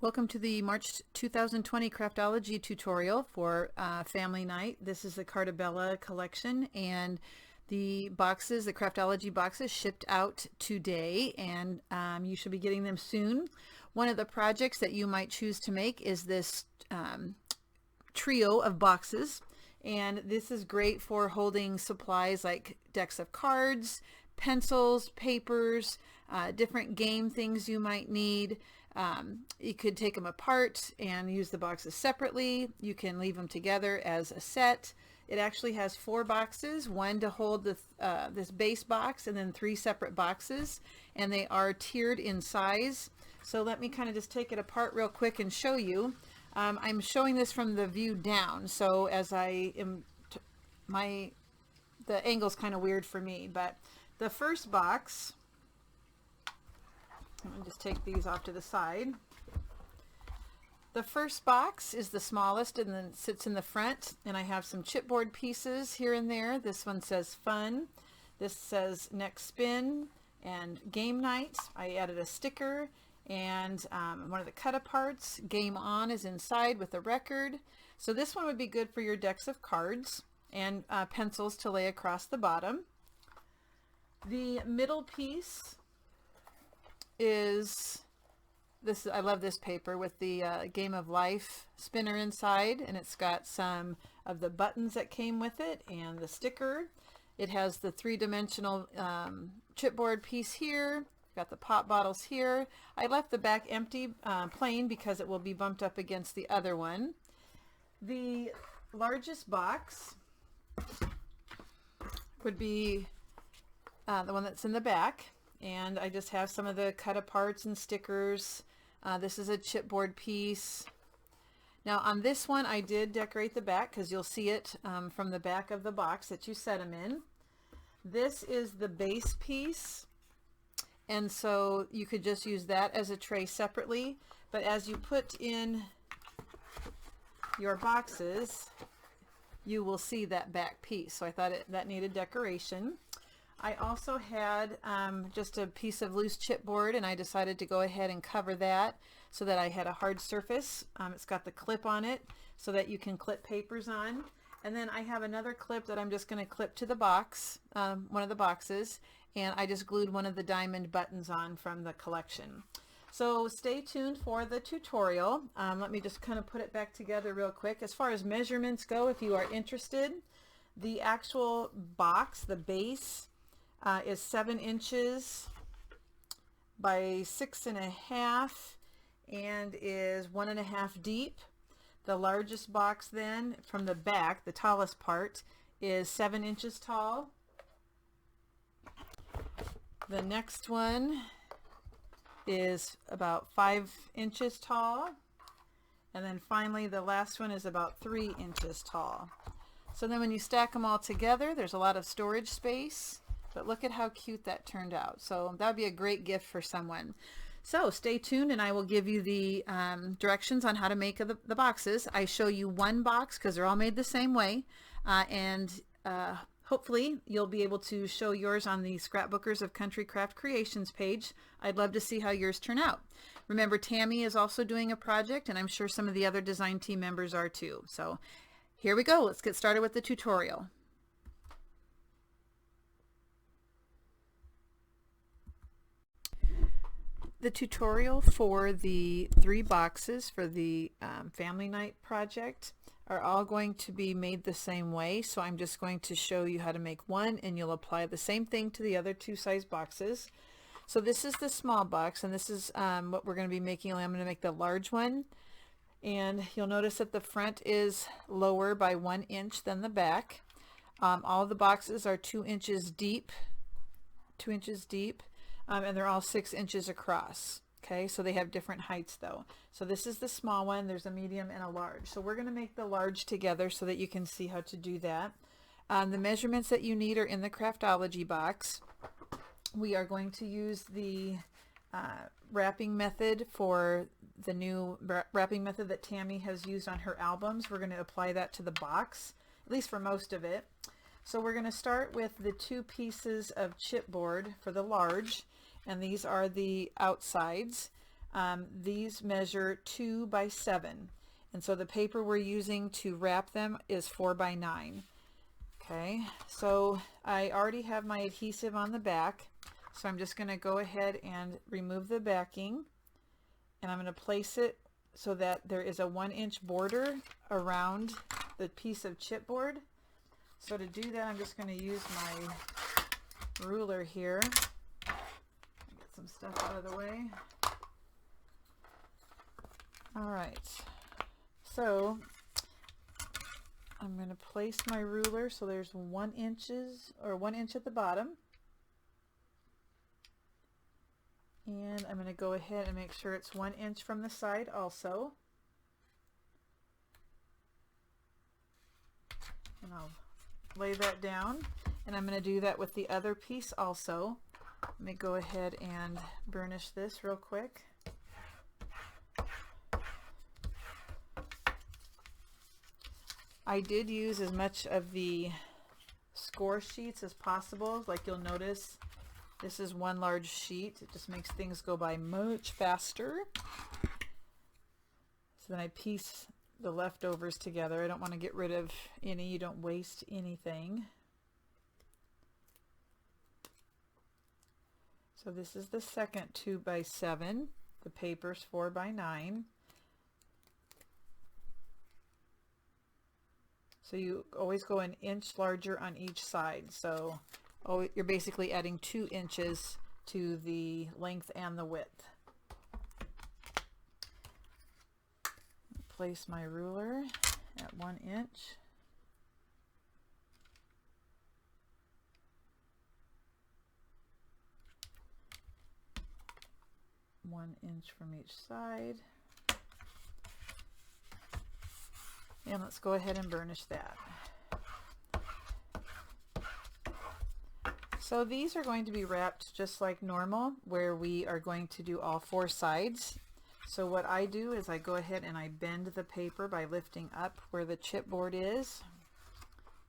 Welcome to the March 2020 Craftology tutorial for Family Night. This is the Carta collection, and the boxes, the Craftology boxes, shipped out today, and you should be getting them soon. One of the projects that you might choose to make is this trio of boxes, and this is great for holding supplies like decks of cards, pencils, papers, different game things you might need. You could take them apart and use the boxes separately. You can leave them together as a set. It actually has 4 boxes, one to hold this base box, and then 3 separate boxes, and they are tiered in size. So let me kind of just take it apart real quick and show you. I'm showing this from the view down, so as I am, the angle's kind of weird for me, but the first box, let me just take these off to the side. The first box is the smallest and then sits in the front, and I have some chipboard pieces here and there. This one says fun. This says next spin and game night. I added a sticker and one of the cut aparts. Game on is inside with a record. So this one would be good for your decks of cards and pencils to lay across the bottom. The middle piece is this. I love this paper with the Game of Life spinner inside, and it's got some of the buttons that came with it and the sticker. It has the 3-dimensional chipboard piece here. Got the pop bottles here. I left the back empty, plain, because it will be bumped up against the other one. The largest box would be the one that's in the back, and I just have some of the cut aparts and stickers. This is a chipboard piece. Now on this one I did decorate the back because you'll see it from the back of the box that you set them in. This is the base piece, and so you could just use that as a tray separately, but as you put in your boxes you will see that back piece, so I thought that needed decoration. I also had just a piece of loose chipboard, and I decided to go ahead and cover that so that I had a hard surface. It's got the clip on it so that you can clip papers on. And then I have another clip that I'm just going to clip to the box, one of the boxes, and I just glued one of the diamond buttons on from the collection. So stay tuned for the tutorial. Let me just kind of put it back together real quick. As far as measurements go, if you are interested, the actual box, the base, is 7 inches by 6.5 and is 1.5 deep. The largest box then from the back, the tallest part, is 7 inches tall. The next one is about 5 inches tall, and then finally the last one is about 3 inches tall. So then when you stack them all together, there's a lot of storage space. But look at how cute that turned out. So that would be a great gift for someone. So stay tuned, and I will give you the directions on how to make the boxes. I show you one box because they're all made the same way. Hopefully you'll be able to show yours on the Scrapbookers of Country Craft Creations page. I'd love to see how yours turn out. Remember, Tammy is also doing a project, and I'm sure some of the other design team members are too. So here we go. Let's get started with the tutorial. The tutorial for the 3 boxes for the Family Night project are all going to be made the same way, so I'm just going to show you how to make one, and you'll apply the same thing to the other 2 size boxes. So this is the small box, and this is what we're going to be making. I'm going to make the large one, and you'll notice that the front is lower by 1 inch than the back. All the boxes are 2 inches deep, and they're all 6 inches across. Okay, so they have different heights though. So this is the small one, there's a medium and a large. So we're going to make the large together so that you can see how to do that. The measurements that you need are in the Craftology box. We are going to use the wrapping method for the new wrapping method that Tammy has used on her albums. We're going to apply that to the box, at least for most of it. So we're going to start with the 2 pieces of chipboard for the large, and these are the outsides. These measure 2 by 7. And so the paper we're using to wrap them is 4 by 9. Okay, so I already have my adhesive on the back. So I'm just going to go ahead and remove the backing. And I'm going to place it so that there is a 1-inch border around the piece of chipboard. So to do that, I'm just going to use my ruler here. Get some stuff out of the way. All right, so I'm going to place my ruler so there's 1 inch at the bottom. And I'm going to go ahead and make sure it's 1 inch from the side also. And I'll lay that down. And I'm going to do that with the other piece also. Let me go ahead and burnish this real quick. I did use as much of the score sheets as possible. Like you'll notice, this is one large sheet. It just makes things go by much faster. So then I piece the leftovers together. I don't want to get rid of any. You don't waste anything. So this is the second 2 by 7. The paper's 4 by 9. So you always go 1 inch larger on each side. So you're basically adding 2 inches to the length and the width. Place my ruler at 1 inch. One inch from each side. And let's go ahead and burnish that. So these are going to be wrapped just like normal, where we are going to do all 4 sides. So what I do is I go ahead and I bend the paper by lifting up where the chipboard is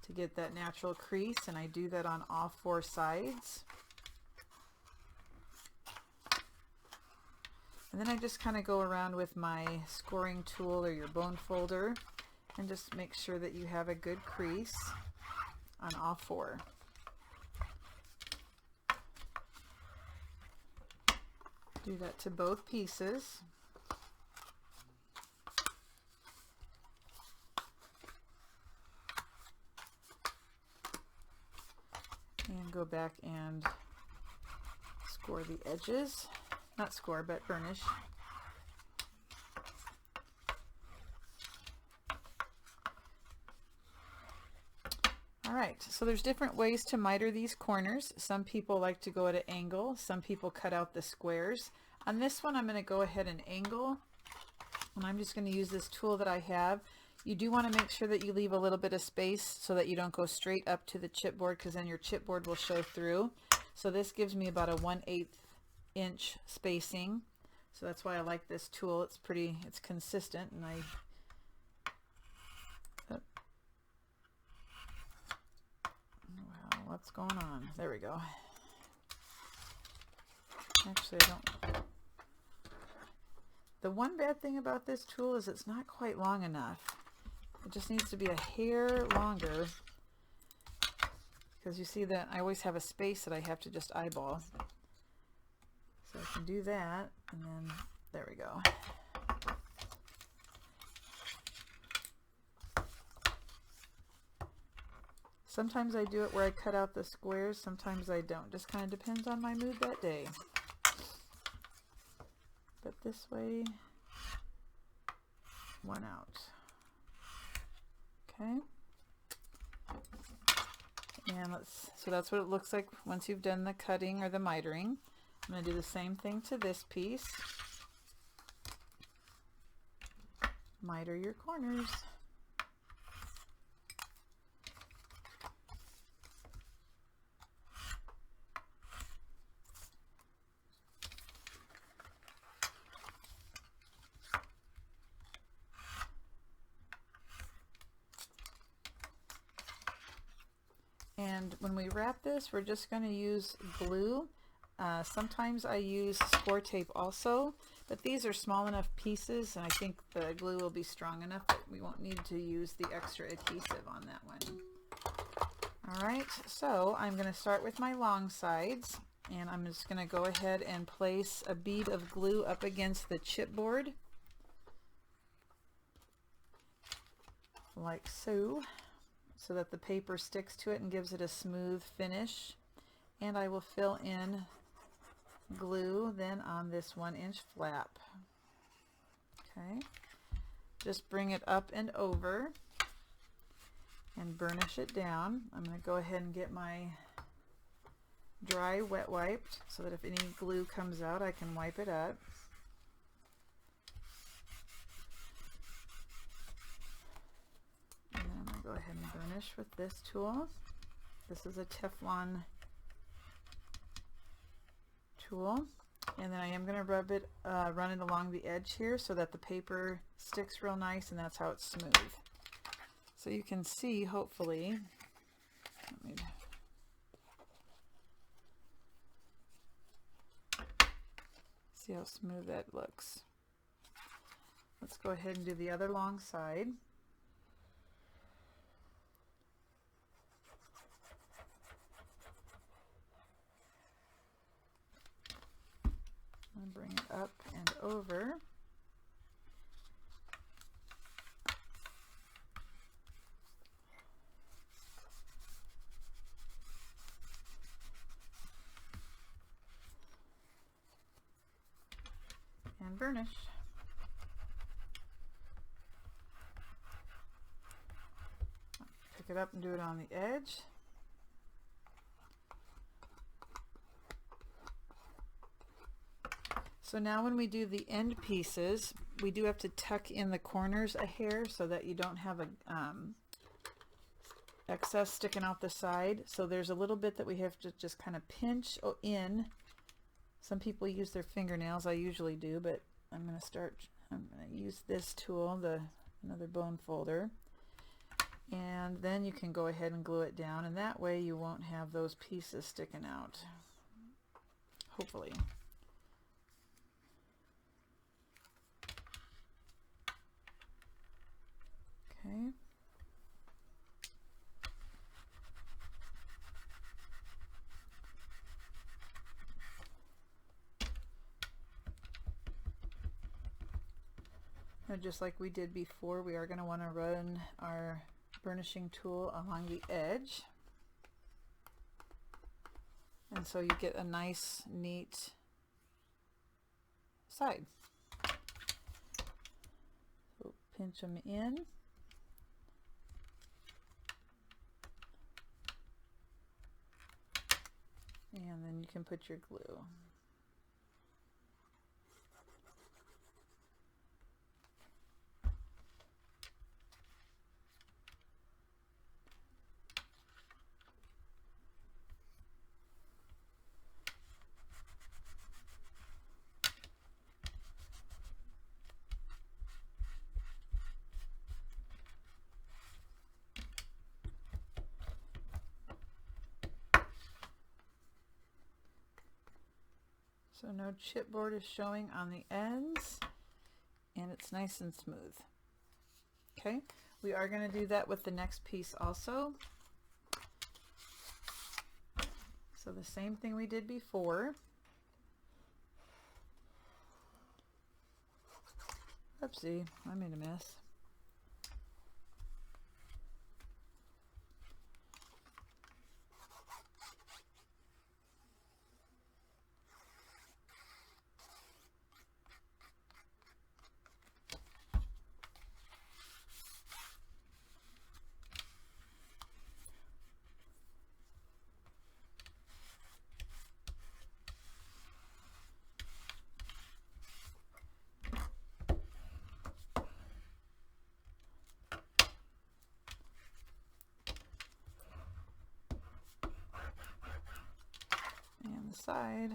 to get that natural crease, and I do that on all 4 sides. And then I just kind of go around with my scoring tool or your bone folder and just make sure that you have a good crease on all 4. Do that to both pieces. And go back and score the edges. Not score, but burnish. Alright, so there's different ways to miter these corners. Some people like to go at an angle. Some people cut out the squares. On this one, I'm going to go ahead and angle. And I'm just going to use this tool that I have. You do want to make sure that you leave a little bit of space so that you don't go straight up to the chipboard, because then your chipboard will show through. So this gives me about a 1/8 inch spacing. So that's why I like this tool. It's consistent, and well, what's going on? There we go. Actually, I don't. The one bad thing about this tool is it's not quite long enough. It just needs to be a hair longer, because you see that I always have a space that I have to just eyeball. So I can do that, and then there we go. Sometimes I do it where I cut out the squares, sometimes I don't. Just kind of depends on my mood that day. But this way, one out. Okay. And so that's what it looks like once you've done the cutting or the mitering. I'm going to do the same thing to this piece. Miter your corners. And when we wrap this, we're just going to use glue. Sometimes I use score tape also, But these are small enough pieces, and I think the glue will be strong enough that we won't need to use the extra adhesive on that one. All right, so I'm going to start with my long sides, and I'm just going to go ahead and place a bead of glue up against the chipboard, like so, so that the paper sticks to it and gives it a smooth finish. And I will fill in glue then on this 1-inch flap. Okay, just bring it up and over and burnish it down. I'm going to go ahead and get my dry wet wiped so that if any glue comes out I can wipe it up. And then I'm going to go ahead and burnish with this tool. This is a Teflon tool, and then I am going to rub it, run it along the edge here so that the paper sticks real nice, and that's how it's smooth. So you can see, hopefully, see how smooth that looks. Let's go ahead and do the other long side. And bring it up and over. And burnish. Pick it up and do it on the edge. So now when we do the end pieces, we do have to tuck in the corners a hair so that you don't have a excess sticking out the side. So there's a little bit that we have to just kind of pinch in. Some people use their fingernails, I usually do, but I'm going to use this tool, another bone folder. And then you can go ahead and glue it down, and that way you won't have those pieces sticking out, hopefully. Okay. Now, just like we did before, we are going to want to run our burnishing tool along the edge. And so you get a nice, neat side. So pinch them in. And then you can put your glue. So no chipboard is showing on the ends, and it's nice and smooth. Okay, we are going to do that with the next piece also. So the same thing we did before. Oopsie, I made a mess. And the side.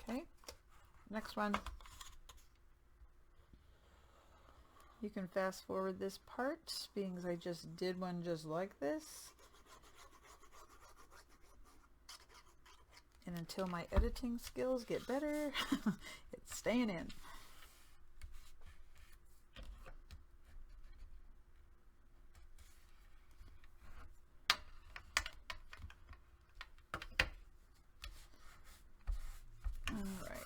Okay, next one. You can fast forward this part, being as I just did one just like this. And until my editing skills get better, it's staying in. All right.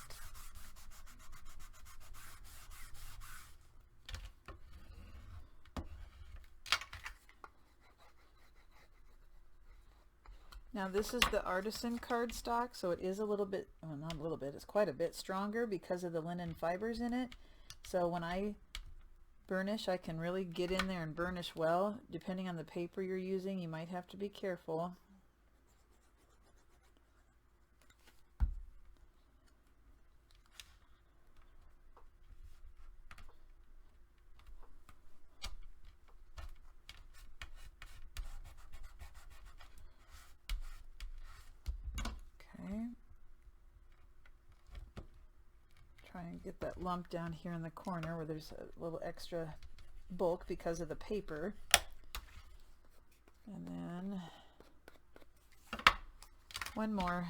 Now this is the Artisan cardstock, so it is a little bit, well, not a little bit, it's quite a bit stronger because of the linen fibers in it. So when I burnish, I can really get in there and burnish well. Depending on the paper you're using, you might have to be careful. Try and get that lump down here in the corner where there's a little extra bulk because of the paper. And then one more.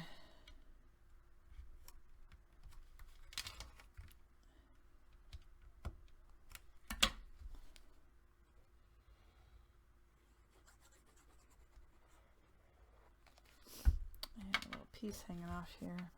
And a little piece hanging off here.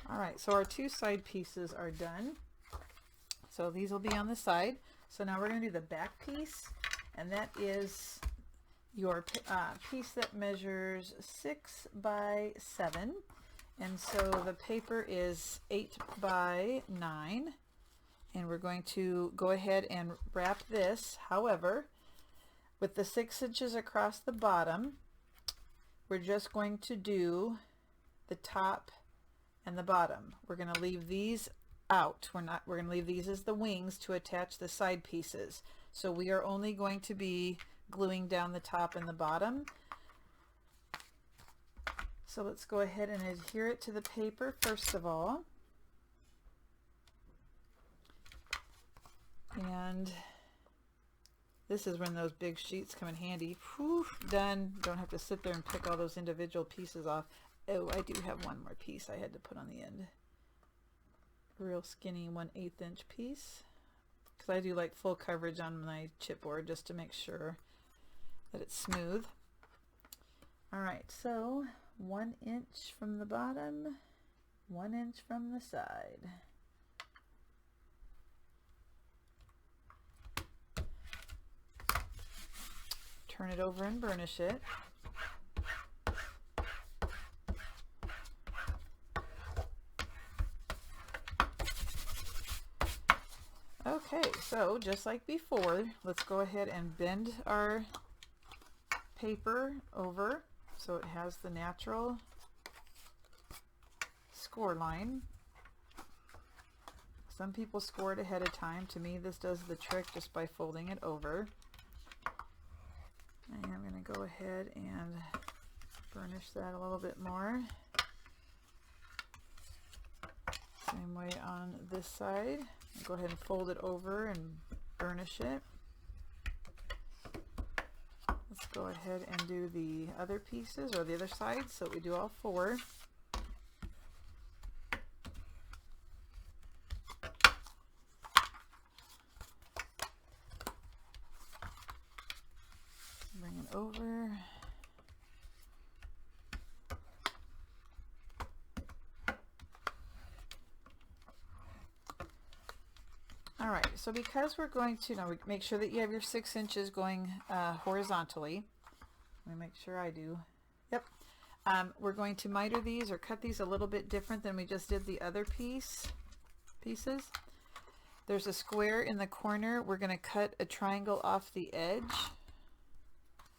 All right, so our two side pieces are done. So these will be on the side. So now we're going to do the back piece, and that is your piece that measures 6 by 7. And so the paper is 8 by 9. And we're going to go ahead and wrap this. However, with the 6 inches across the bottom, we're just going to do the top and the bottom. We're going to leave these out. We're going to leave these as the wings to attach the side pieces. So we are only going to be gluing down the top and the bottom. So let's go ahead and adhere it to the paper first of all. And this is when those big sheets come in handy. Whew, done. Don't have to sit there and pick all those individual pieces off. Oh, I do have one more piece I had to put on the end. Real skinny 1/8 inch piece. Because I do like full coverage on my chipboard just to make sure that it's smooth. Alright, so 1 inch from the bottom, 1 inch from the side. Turn it over and burnish it. Okay, so just like before, let's go ahead and bend our paper over so it has the natural score line. Some people score it ahead of time. To me, this does the trick just by folding it over. And I'm going to go ahead and burnish that a little bit more. Same way on this side. Go ahead and fold it over and burnish it. Let's go ahead and do the other pieces, or the other side, so we do all 4. Bring it over. All right, so because we're going to, now make sure that you have your 6 inches going horizontally. Let me make sure I do. Yep. We're going to miter these or cut these a little bit different than we just did the other pieces. There's a square in the corner. We're going to cut a triangle off the edge,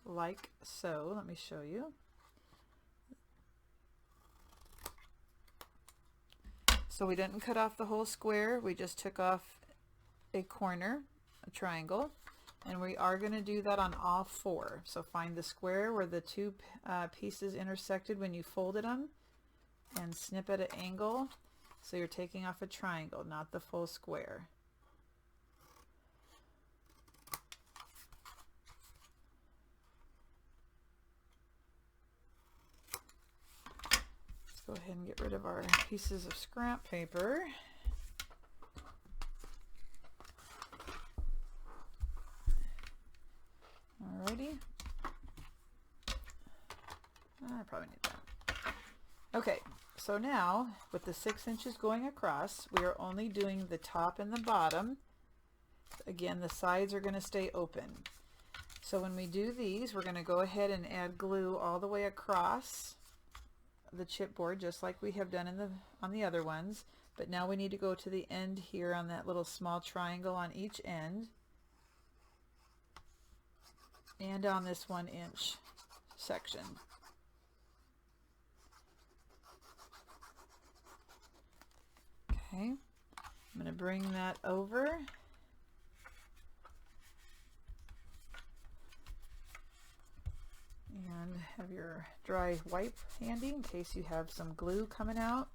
like so. Let me show you. So we didn't cut off the whole square. We just took off a corner, a triangle, and we are going to do that on all four. So find the square where the two pieces intersected when you folded them and snip at an angle. So you're taking off a triangle, not the full square. Let's go ahead and get rid of our pieces of scrap paper. Alrighty. I probably need that. Okay, so now with the 6 inches going across, we are only doing the top and the bottom. Again, the sides are going to stay open. So when we do these, we're going to go ahead and add glue all the way across the chipboard, just like we have done on the other ones. But now we need to go to the end here on that little small triangle on each end, and on this 1 inch section. Okay, I'm going to bring that over. And have your dry wipe handy in case you have some glue coming out.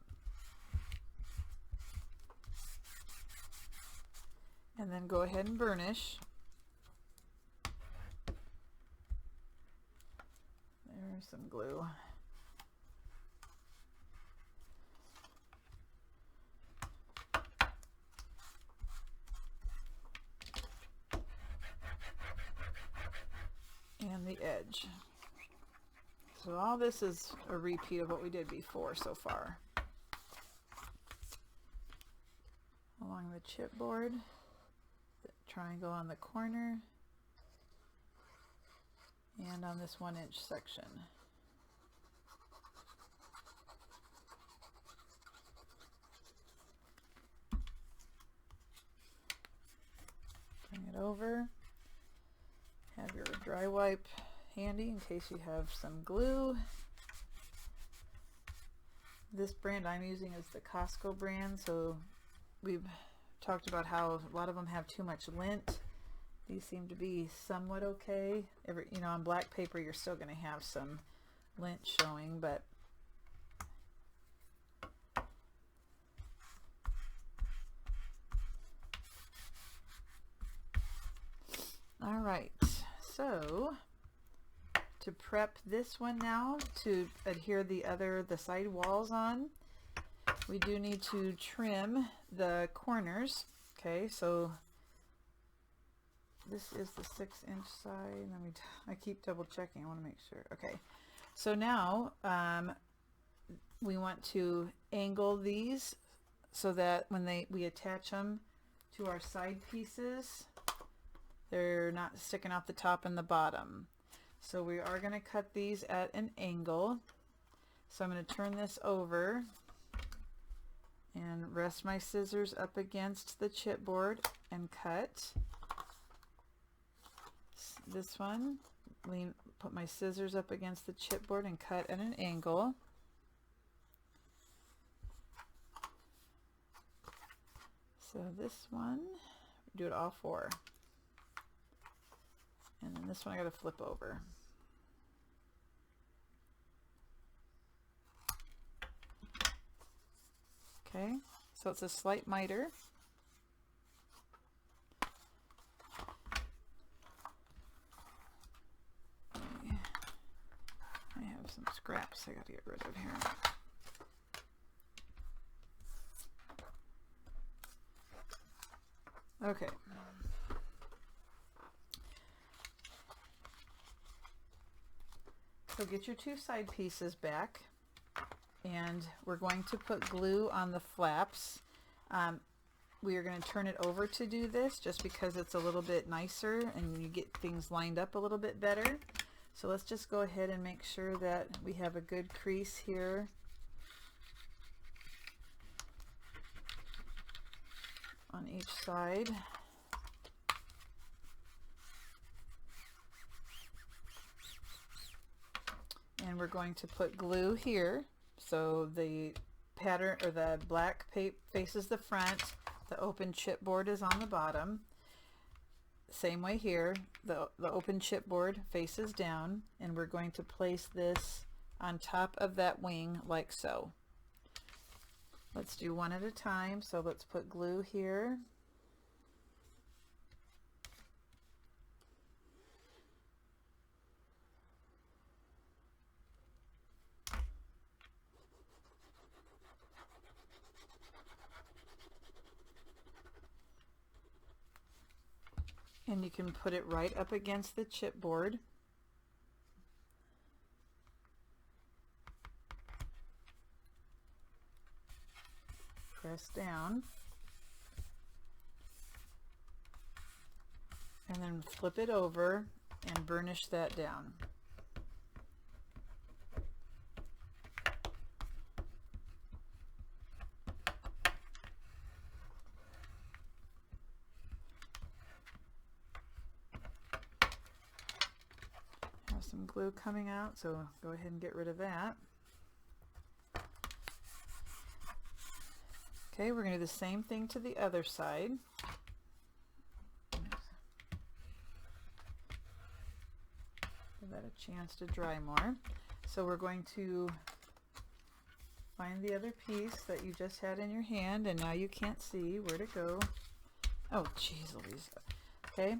And then go ahead and burnish. There's some glue. And the edge. So all this is a repeat of what we did before so far. Along the chipboard, the triangle on the corner, and on this 1 inch section. Bring it over. Have your dry wipe handy in case you have some glue. This brand I'm using is the Costco brand, so we've talked about how a lot of them have too much lint. These seem to be somewhat okay. On black paper you're still going to have some lint showing, but all right. So to prep this one now to adhere the side walls on, we do need to trim the corners. Okay, so this is the 6 inch side. I keep double checking. I want to make sure. Okay, so now we want to angle these so that when we attach them to our side pieces, they're not sticking off the top and the bottom. So we are going to cut these at an angle. So I'm going to turn this over and rest my scissors up against the chipboard and cut. This one, put my scissors up against the chipboard and cut at an angle. So this one, do it all four. And then this one I got to flip over. Okay, so it's a slight miter. I have some scraps I got to get rid of here. Okay. So get your two side pieces back, and we're going to put glue on the flaps. We are going to turn it over to do this just because it's a little bit nicer and you get things lined up a little bit better. So let's just go ahead and make sure that we have a good crease here. On each side. And we're going to put glue here, so the pattern or the black faces the front, The open chipboard is on the bottom. Same way here, the open chipboard faces down, and we're going to place this on top of that wing like so. Let's do one at a time. So let's put glue here. And you can put it right up against the chipboard. Press down. And then flip it over and burnish that down. Some glue coming out, so go ahead and get rid of that. Okay, we're going to do the same thing to the other side. Give that a chance to dry more. So we're going to find the other piece that you just had in your hand, and now you can't see where to go. Oh, geez Louise. Okay,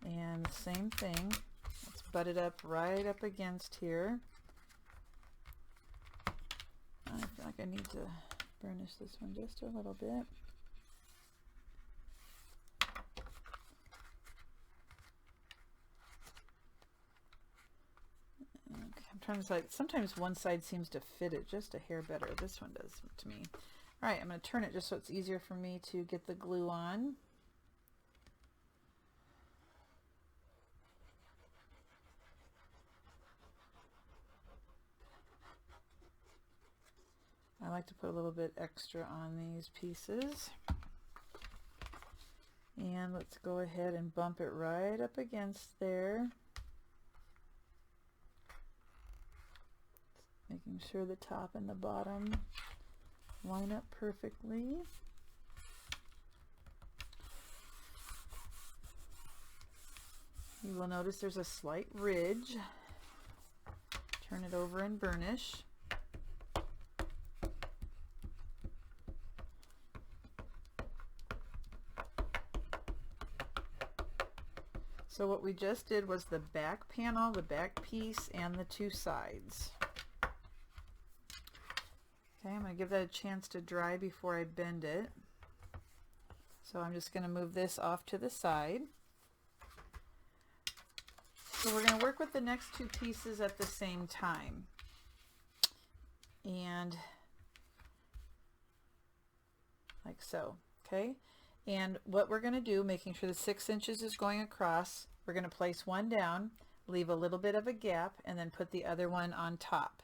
and same thing. Butt it up right up against here. I feel like I need to burnish this one just a little bit. Okay, I'm trying to decide. Sometimes one side seems to fit it just a hair better. This one does to me. All right, I'm going to turn it just so it's easier for me to get the glue on. I like to put a little bit extra on these pieces. And let's go ahead and bump it right up against there. Making sure the top and the bottom line up perfectly. You will notice there's a slight ridge. Turn it over and burnish. So what we just did was the back panel, the back piece, and the two sides. Okay, I'm going to give that a chance to dry before I bend it. So I'm just going to move this off to the side. So we're going to work with the next two pieces at the same time. And like so, okay? And what we're going to do, making sure the 6 inches is going across, we're going to place one down, leave a little bit of a gap, and then put the other one on top.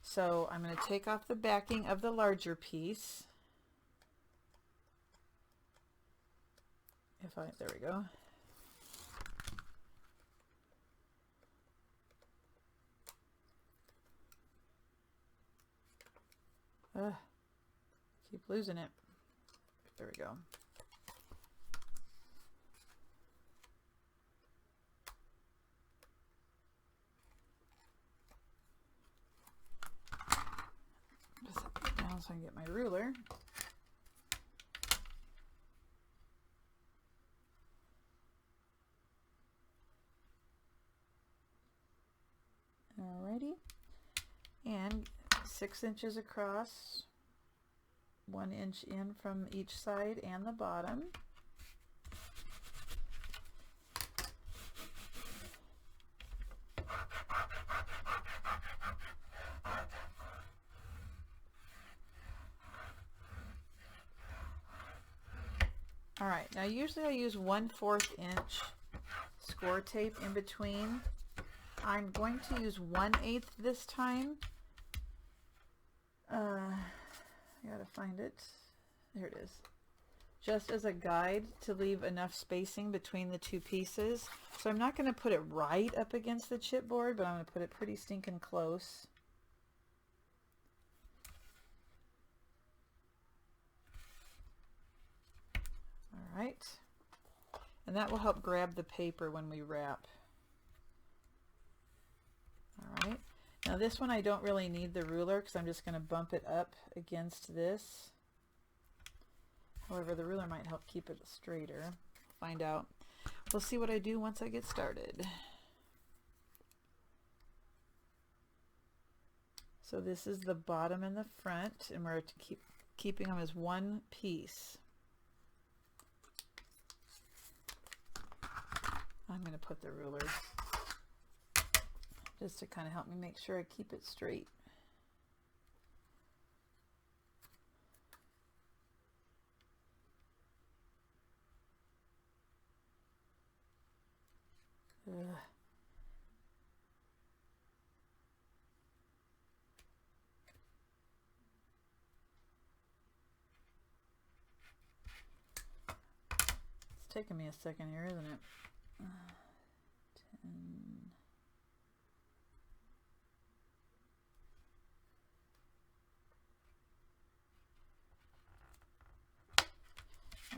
So I'm going to take off the backing of the larger piece. There we go. Keep losing it. There we go. Just set that down so I can get my ruler. Alrighty, and 6 inches across, 1 inch in from each side and the bottom. All right, now usually I use 1/4 inch score tape in between. I'm going to use 1/8 this time. I gotta find it. There it is. Just as a guide to leave enough spacing between the two pieces. So I'm not going to put it right up against the chipboard, but I'm going to put it pretty stinking close. All right. And that will help grab the paper when we wrap. All right. Now this one I don't really need the ruler because I'm just going to bump it up against this. However, the ruler might help keep it straighter. Find out. We'll see what I do once I get started. So this is the bottom and the front, and we're keeping them as one piece. I'm going to put the ruler just to kind of help me make sure I keep it straight. Ugh. It's taking me a second here, isn't it?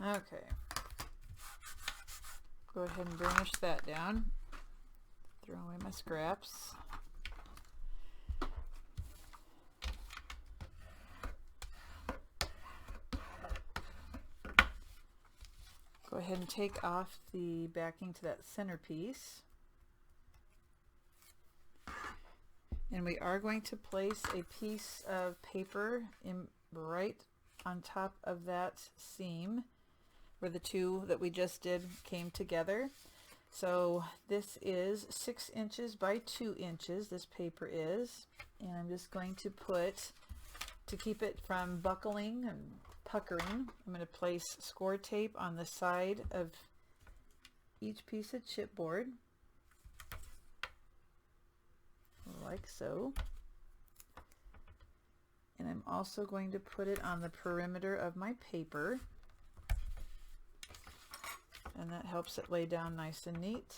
10. Okay. Go ahead and burnish that down. Throw away my scraps. Go ahead and take off the backing to that centerpiece. And we are going to place a piece of paper right on top of that seam where the two that we just did came together. So this is 6 inches by 2 inches, this paper is. And I'm just going to put, to keep it from buckling and puckering, I'm going to place score tape on the side of each piece of chipboard, like so. And I'm also going to put it on the perimeter of my paper, and that helps it lay down nice and neat.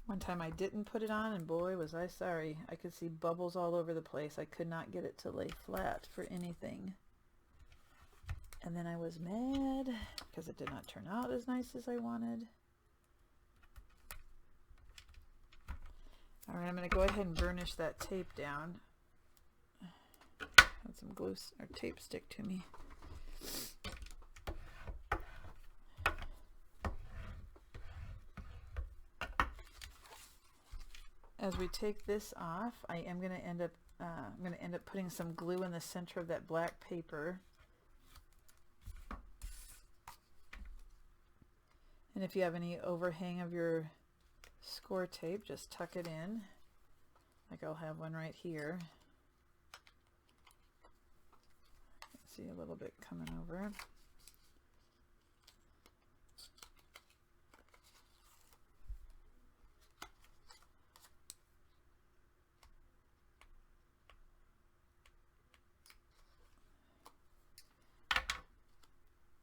One time I didn't put it on, and boy was I sorry. I could see bubbles all over the place. I could not get it to lay flat for anything. And then I was mad because it did not turn out as nice as I wanted. All right, I'm going to go ahead and burnish that tape down. Had some glue or tape stick to me. As we take this off, I am going to end up putting some glue in the center of that black paper. And if you have any overhang of your score tape, just tuck it in. Like I'll have one right here. See a little bit coming over.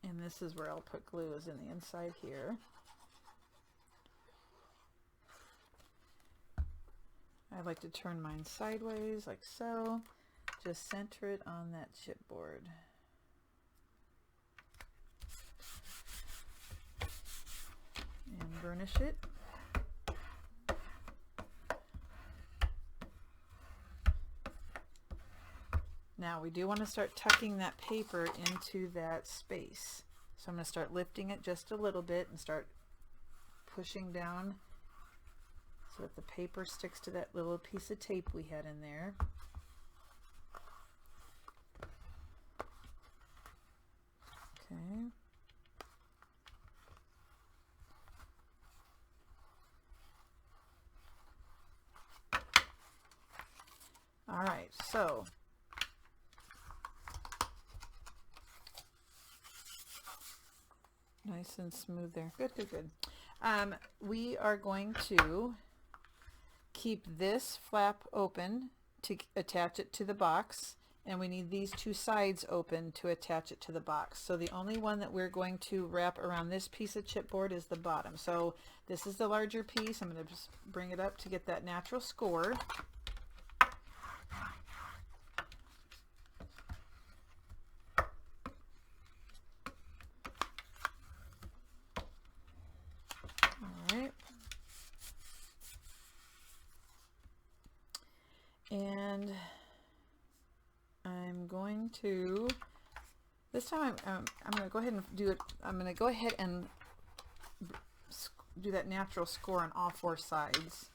And this is where I'll put glue, is in the inside here. I like to turn mine sideways like so. Just center it on that chipboard. And burnish it. Now we do want to start tucking that paper into that space. So I'm going to start lifting it just a little bit and start pushing down so that the paper sticks to that little piece of tape we had in there. Okay. All right, so nice and smooth there. Good, good, good. We are going to keep this flap open to attach it to the box, and we need these two sides open to attach it to the box. So the only one that we're going to wrap around this piece of chipboard is the bottom. So this is the larger piece. I'm going to just bring it up to get that natural score. All right. And I'm going to, this time I'm going to go ahead and do it. I'm going to go ahead and do that natural score on all four sides.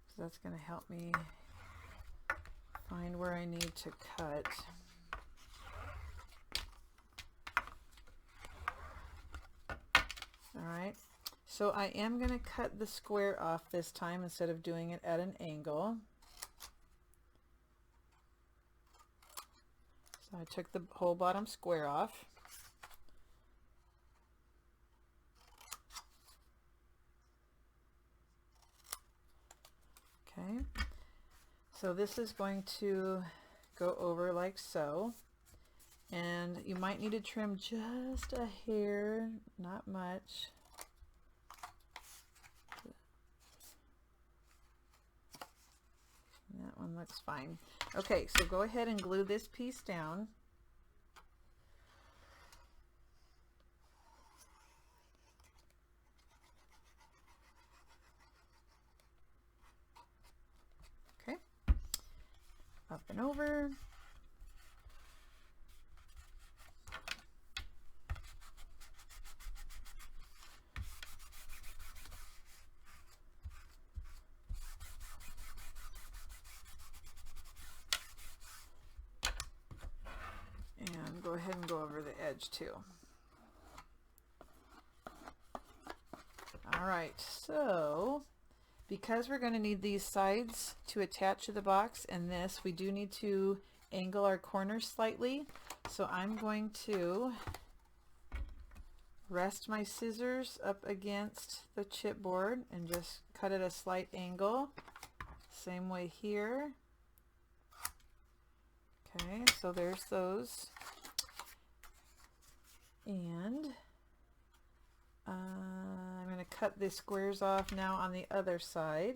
So that's going to help me find where I need to cut. All right. So I am going to cut the square off this time instead of doing it at an angle. So I took the whole bottom square off. Okay. So this is going to go over like so. And you might need to trim just a hair, not much. That one looks fine. Okay, so go ahead and glue this piece down. Okay, up and over. And go ahead and go over the edge too. All right, so because we're going to need these sides to attach to the box and this, we do need to angle our corners slightly. So I'm going to rest my scissors up against the chipboard and just cut at a slight angle. Same way here. Okay, so there's those. And I'm going to cut the squares off now on the other side.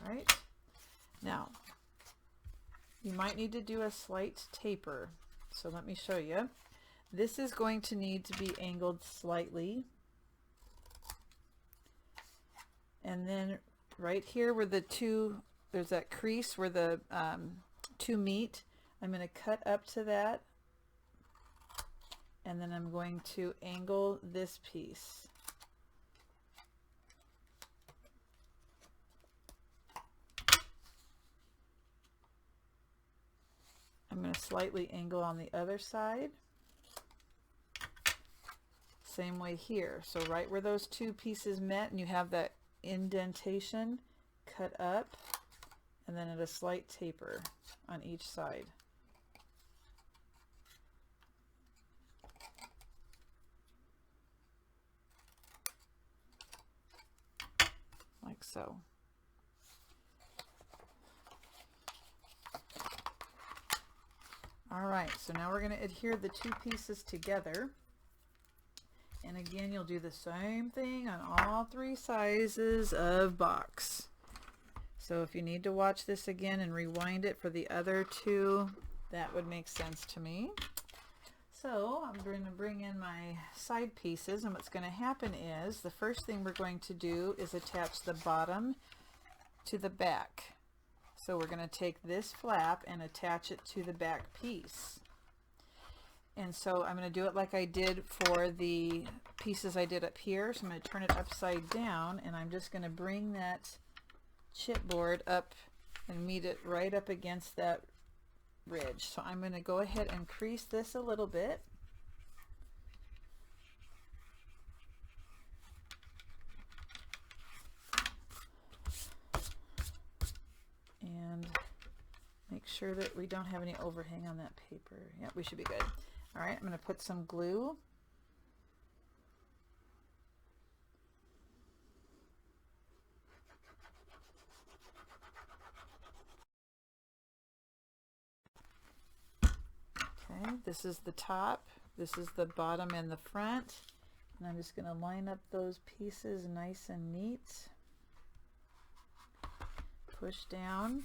All right. Now, you might need to do a slight taper. So let me show you. This is going to need to be angled slightly. And then right here where the two, there's that crease where the two meet, I'm going to cut up to that. And then I'm going to angle this piece. I'm going to slightly angle on the other side. Same way here. So right where those two pieces met and you have that indentation, cut up and then at a slight taper on each side. Like so. All right, so now we're going to adhere the two pieces together. And again, you'll do the same thing on all three sizes of box. So if you need to watch this again and rewind it for the other two, that would make sense to me. So I'm going to bring in my side pieces, and what's going to happen is the first thing we're going to do is attach the bottom to the back. So we're going to take this flap and attach it to the back piece. And so I'm going to do it like I did for the pieces I did up here. So I'm going to turn it upside down, and I'm just going to bring that chipboard up and meet it right up against that ridge. So I'm going to go ahead and crease this a little bit. sure that we don't have any overhang on that paper. Yeah, we should be good. All right, I'm going to put some glue. Okay, this is the top, this is the bottom and the front, and I'm just going to line up those pieces nice and neat. Push down,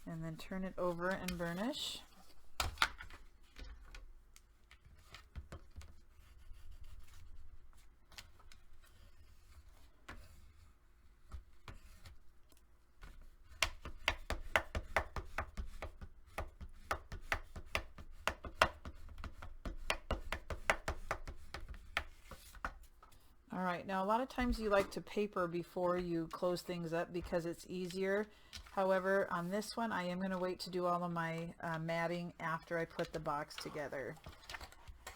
and then turn it over and burnish. All right, now a lot of times you like to paper before you close things up because it's easier. However, on this one, I am going to wait to do all of my matting after I put the box together.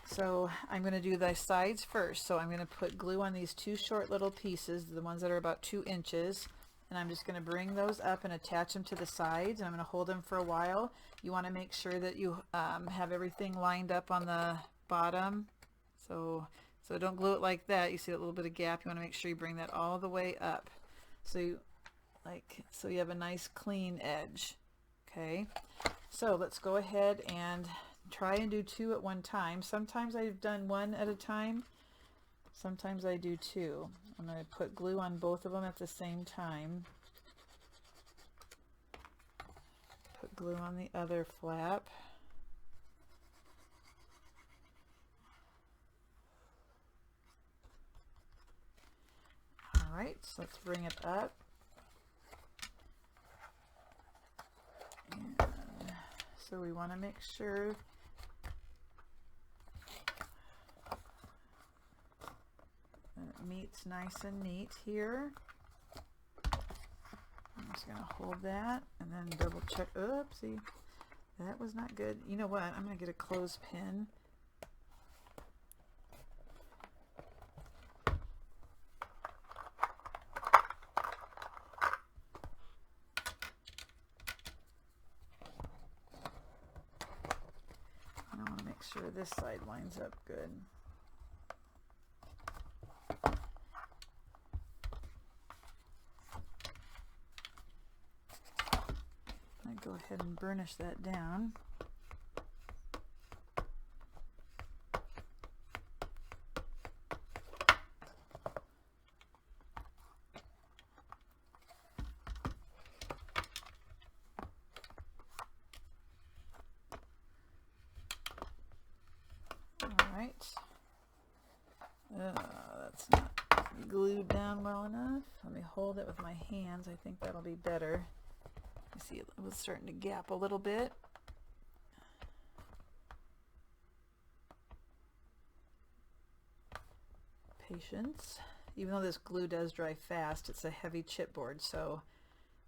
So I'm going to do the sides first. So I'm going to put glue on these two short little pieces, the ones that are about 2 inches. And I'm just going to bring those up and attach them to the sides. And I'm going to hold them for a while. You want to make sure that you have everything lined up on the bottom. So don't glue it like that. You see that little bit of gap. You want to make sure you bring that all the way up. So you have a nice clean edge. Okay. So let's go ahead and try and do 2 at one time. Sometimes I've done 1 at a time. Sometimes I do 2. I'm going to put glue on both of them at the same time. Put glue on the other flap. All right, so let's bring it up. And so we want to make sure that it meets nice and neat here. I'm just going to hold that and then double check. Oopsie, that was not good. You know what? I'm going to get a clothespin. Sure this side lines up good. I go ahead and burnish that down. That's not glued down well enough. Let me hold it with my hands. I think that'll be better. You see it was starting to gap a little bit. Patience. Even though this glue does dry fast, it's a heavy chipboard, so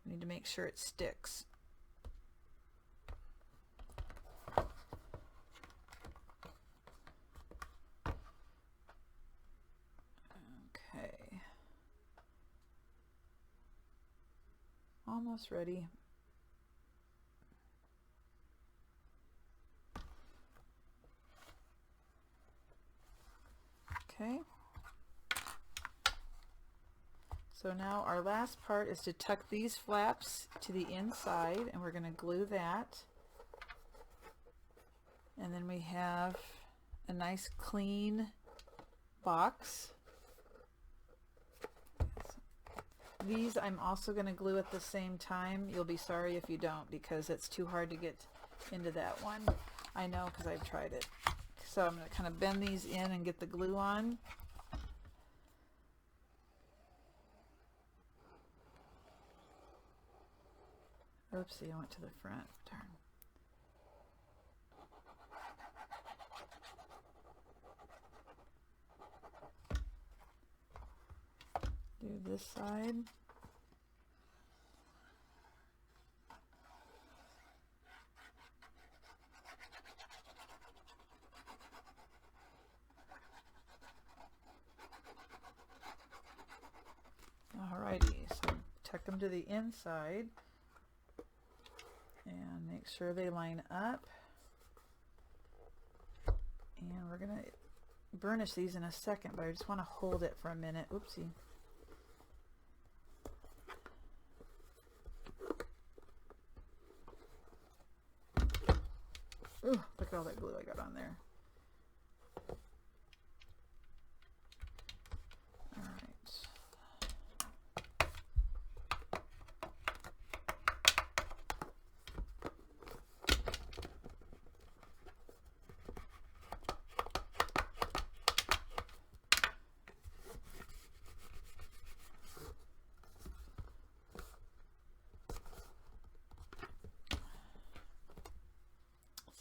we need to make sure it sticks. Almost ready. Okay. So now our last part is to tuck these flaps to the inside, and we're going to glue that. And then we have a nice clean box. These I'm also going to glue at the same time. You'll be sorry if you don't, because it's too hard to get into that one. I know, because I've tried it. So I'm going to kind of bend these in and get the glue on. Oopsie, I went to the front. Darn. Do this side. Alrighty, so tuck them them to the inside and make sure they line up. And we're gonna burnish these in a second, but I just want to hold it for a minute. Oopsie. Ooh, look at all that glue I got on there. All right.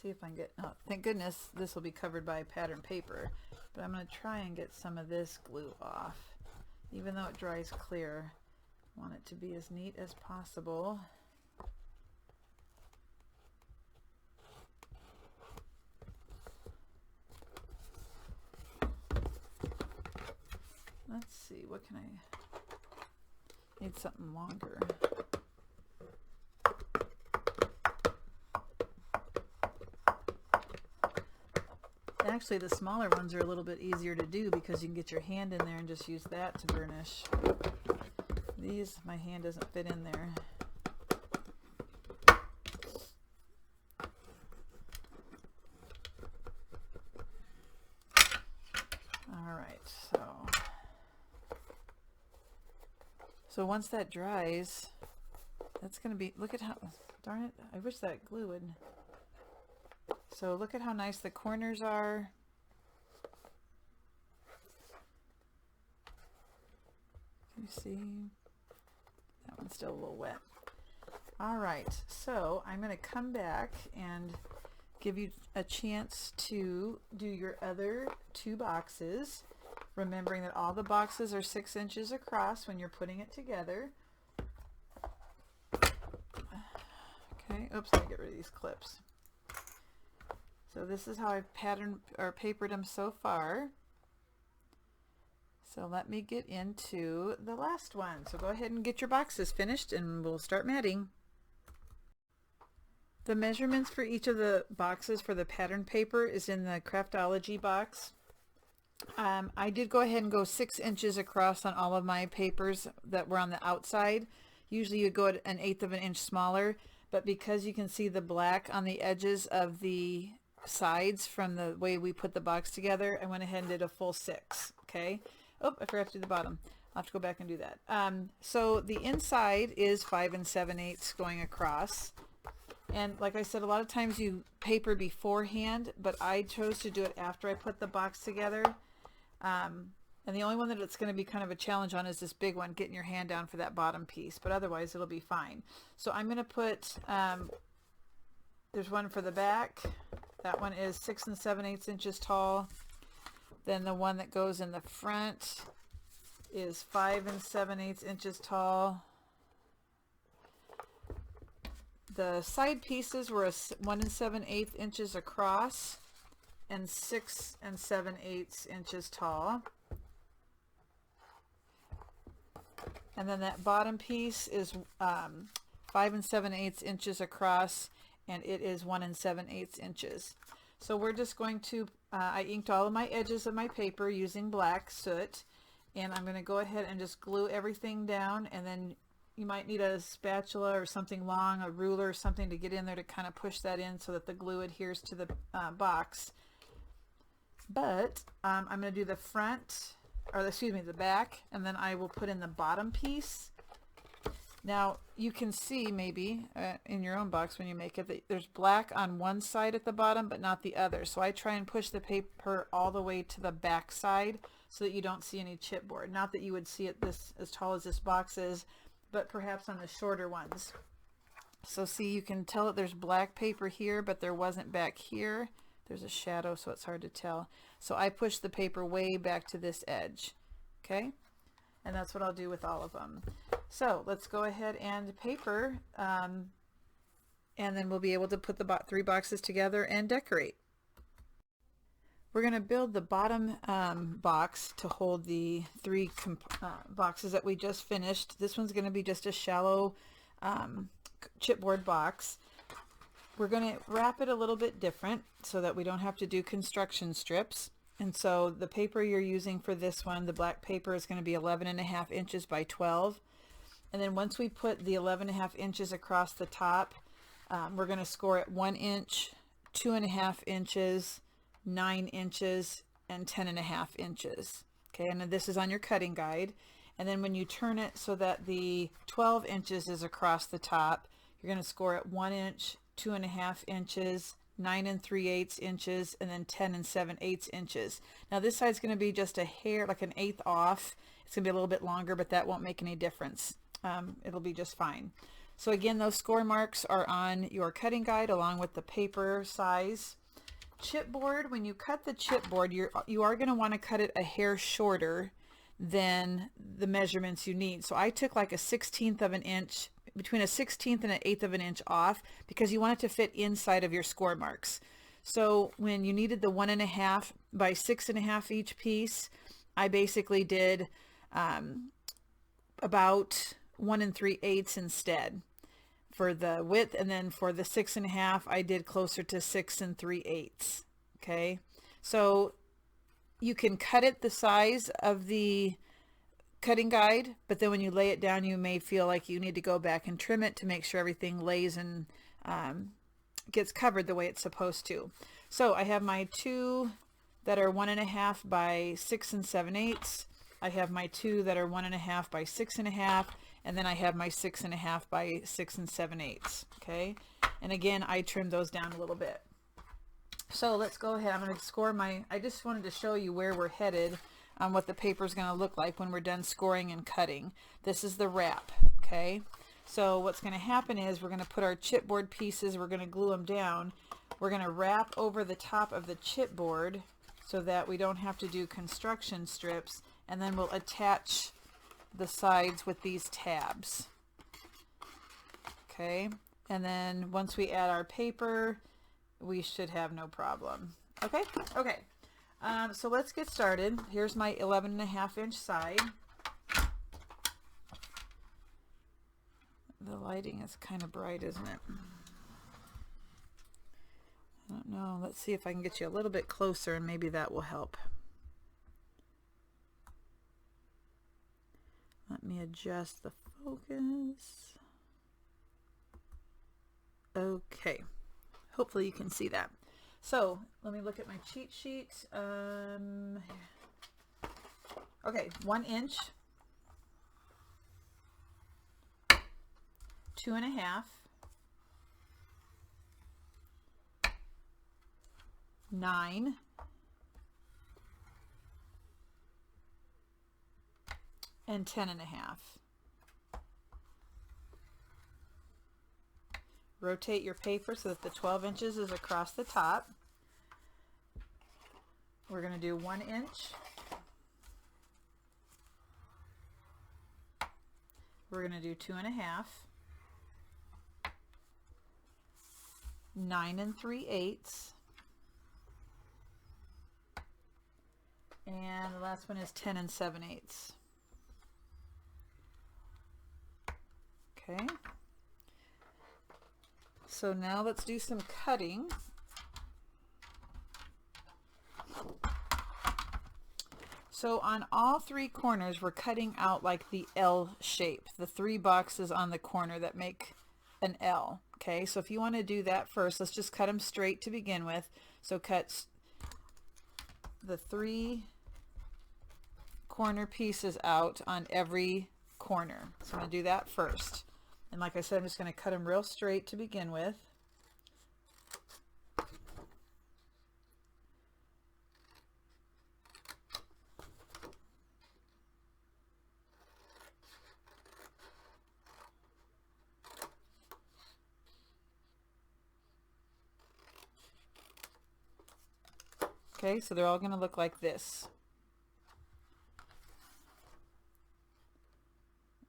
See if I can get, oh, thank goodness this will be covered by pattern paper, but I'm going to try and get some of this glue off. Even though it dries clear, I want it to be as neat as possible. Let's see, what can I, need something longer. Actually, the smaller ones are a little bit easier to do because you can get your hand in there and just use that to burnish. These, my hand doesn't fit in there. All right, so once that dries, that's going to be, look at how, darn it, I wish that glue would. So look at how nice the corners are. Can you see? That one's still a little wet. All right, so I'm going to come back and give you a chance to do your other two boxes, remembering that all the boxes are 6 inches across when you're putting it together. Okay, oops, let me get rid of these clips. So this is how I've patterned or papered them so far. So let me get into the last one. So go ahead and get your boxes finished and we'll start matting. The measurements for each of the boxes for the pattern paper is in the Craftology box. I did go ahead and go 6 inches across on all of my papers that were on the outside. Usually you go at 1/8 of an inch smaller, but because you can see the black on the edges of the sides from the way we put the box together, I went ahead and did a full 6. Okay. Oh, I forgot to do the bottom. I'll have to go back and do that. So the inside is 5 7/8 going across. And like I said, a lot of times you paper beforehand, but I chose to do it after I put the box together. And the only one that it's going to be kind of a challenge on is this big one, getting your hand down for that bottom piece, but otherwise it'll be fine. So I'm going to put, there's one for the back. That one is 6 7/8 inches tall. Then the one that goes in the front is 5 7/8 inches tall. The side pieces were 1 7/8 inches across and 6 7/8 inches tall. And then that bottom piece is 5 7/8 inches across, and it is 1 7/8 inches. So we're just going to, I inked all of my edges of my paper using black soot, and I'm going to go ahead and just glue everything down, and then you might need a spatula or something long, a ruler or something to get in there to kind of push that in so that the glue adheres to the box. But I'm going to do the front, or excuse me, the back, and then I will put in the bottom piece. Now you can see maybe in your own box when you make it that there's black on one side at the bottom but not the other. So I try and push the paper all the way to the back side so that you don't see any chipboard. Not that you would see it this as tall as this box is, but perhaps on the shorter ones. So see, you can tell that there's black paper here, but there wasn't back here. There's a shadow, so it's hard to tell. So I push the paper way back to this edge. Okay, and that's what I'll do with all of them. So let's go ahead and paper, and then we'll be able to put the 3 boxes together and decorate. We're going to build the bottom box to hold the three boxes that we just finished. This one's going to be just a shallow chipboard box. We're going to wrap it a little bit different so that we don't have to do construction strips. And so the paper you're using for this one, the black paper, is going to be 11.5 inches by 12. And then once we put the 11.5 inches across the top, we're going to score it 1 inch, 2.5 inches, 9 inches, and 10.5 inches. Okay, and this is on your cutting guide. And then when you turn it so that the 12 inches is across the top, you're going to score it 1 inch, 2.5 inches, 9 3/8 inches, and then 10 7/8 inches. Now this side's going to be just a hair, like an eighth off. It's going to be a little bit longer, but that won't make any difference. It'll be just fine. So again, those score marks are on your cutting guide along with the paper size. Chipboard, when you cut the chipboard, you are going to want to cut it a hair shorter than the measurements you need. So I took like a 1/16 of an inch, between a 1/16 and an 1/8 of an inch off, because you want it to fit inside of your score marks. So when you needed the 1.5 by 6.5 each piece, I basically did about 1 3/8 instead for the width, and then for the 6.5 I did closer to 6 3/8. Okay, so you can cut it the size of the cutting guide, but then when you lay it down, you may feel like you need to go back and trim it to make sure everything lays and gets covered the way it's supposed to. So I have my two that are 1.5 by 6 7/8. I have my two that are 1.5 by 6.5, and then I have my 6.5 by 6 7/8. Okay, and again, I trimmed those down a little bit. So let's go ahead. I'm going to score I just wanted to show you where we're headed on what the paper is going to look like when we're done scoring and cutting. This is the wrap. Okay, so what's going to happen is we're going to put our chipboard pieces, we're going to glue them down. We're going to wrap over the top of the chipboard so that we don't have to do construction strips, and then we'll attach the sides with these tabs. Okay, and then once we add our paper, we should have no problem. Okay, so let's get started. Here's my 11.5 inch side. The lighting is kind of bright, isn't it? I don't know. Let's see if I can get you a little bit closer, and maybe that will help. Let me adjust the focus. Okay, hopefully you can see that. So let me look at my cheat sheet. Okay, 1 inch, 2.5, 9, and 10.5. Rotate your paper so that the 12 inches is across the top. We're going to do 1 inch. We're going to do 2.5, 9 3/8, and the last one is 10 7/8. Okay, so now let's do some cutting. So on all three corners, we're cutting out like the L shape, the three boxes on the corner that make an L. Okay, so if you want to do that first, let's just cut them straight to begin with. So cut the 3 corner pieces out on every corner. So I'm going to do that first. And like I said, I'm just going to cut them real straight to begin with. Okay, so they're all going to look like this.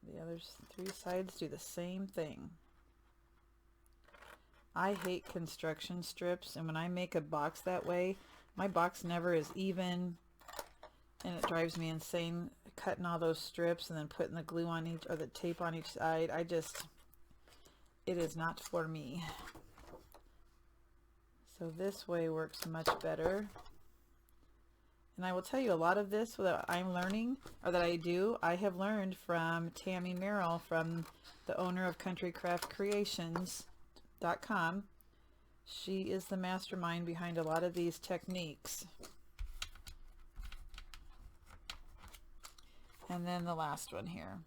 The other 3 sides do the same thing. I hate construction strips, and when I make a box that way, My box never is even, and it drives me insane cutting all those strips and then putting the glue on each, or the tape on each side. It is not for me. So this way works much better. And I will tell you, a lot of this that I'm learning, or that I have learned from Tammy Merrill, from the owner of countrycraftcreations.com. She is the mastermind behind a lot of these techniques. And then the last one here.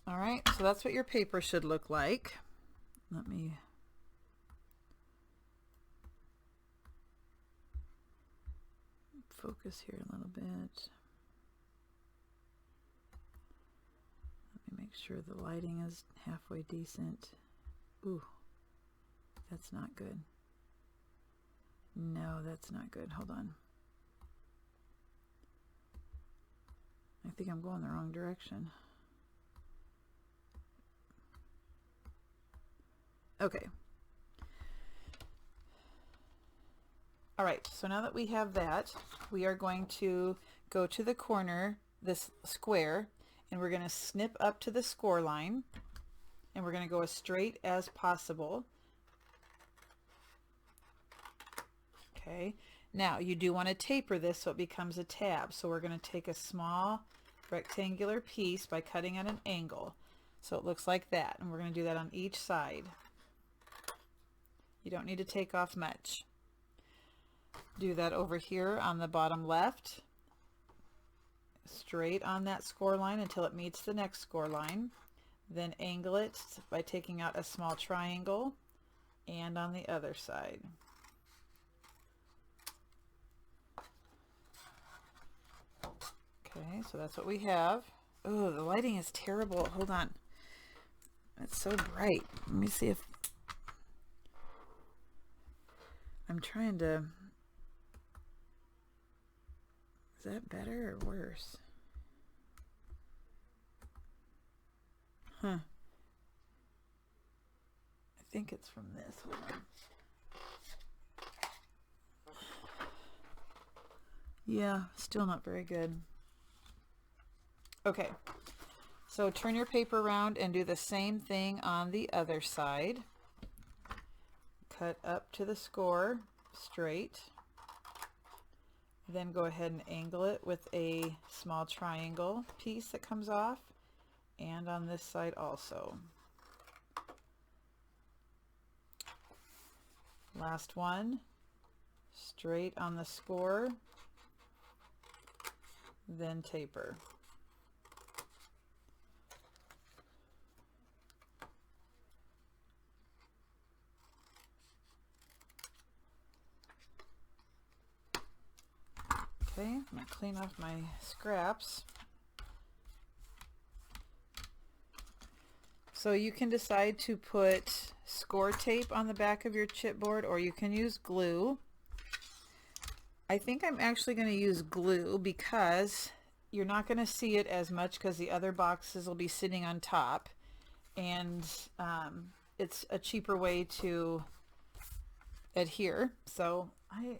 All right, so that's what your paper should look like. Let me focus here a little bit. Let me make sure the lighting is halfway decent. Ooh, that's not good. No, that's not good. Hold on. I think I'm going the wrong direction. Okay. All right, so now that we have that, we are going to go to the corner, this square, and we're going to snip up to the score line, and we're going to go as straight as possible. Okay, now you do want to taper this so it becomes a tab. So we're going to take a small rectangular piece by cutting at an angle. So it looks like that, and we're going to do that on each side. You don't need to take off much. Do that over here on the bottom left, straight on that score line until it meets the next score line. Then angle it by taking out a small triangle, and on the other side. Okay, so that's what we have. Oh, the lighting is terrible. Hold on. It's so bright. Let me see if I'm trying to... Is that better or worse? Huh. I think it's from this one. Yeah, still not very good. Okay, so turn your paper around and do the same thing on the other side. Cut up to the score straight. Then go ahead and angle it with a small triangle piece that comes off, and on this side also. Last one, straight on the score, then taper. Okay, I'm going to clean off my scraps. So you can decide to put score tape on the back of your chipboard, or you can use glue. I think I'm actually going to use glue because you're not going to see it as much because the other boxes will be sitting on top, and it's a cheaper way to adhere. So I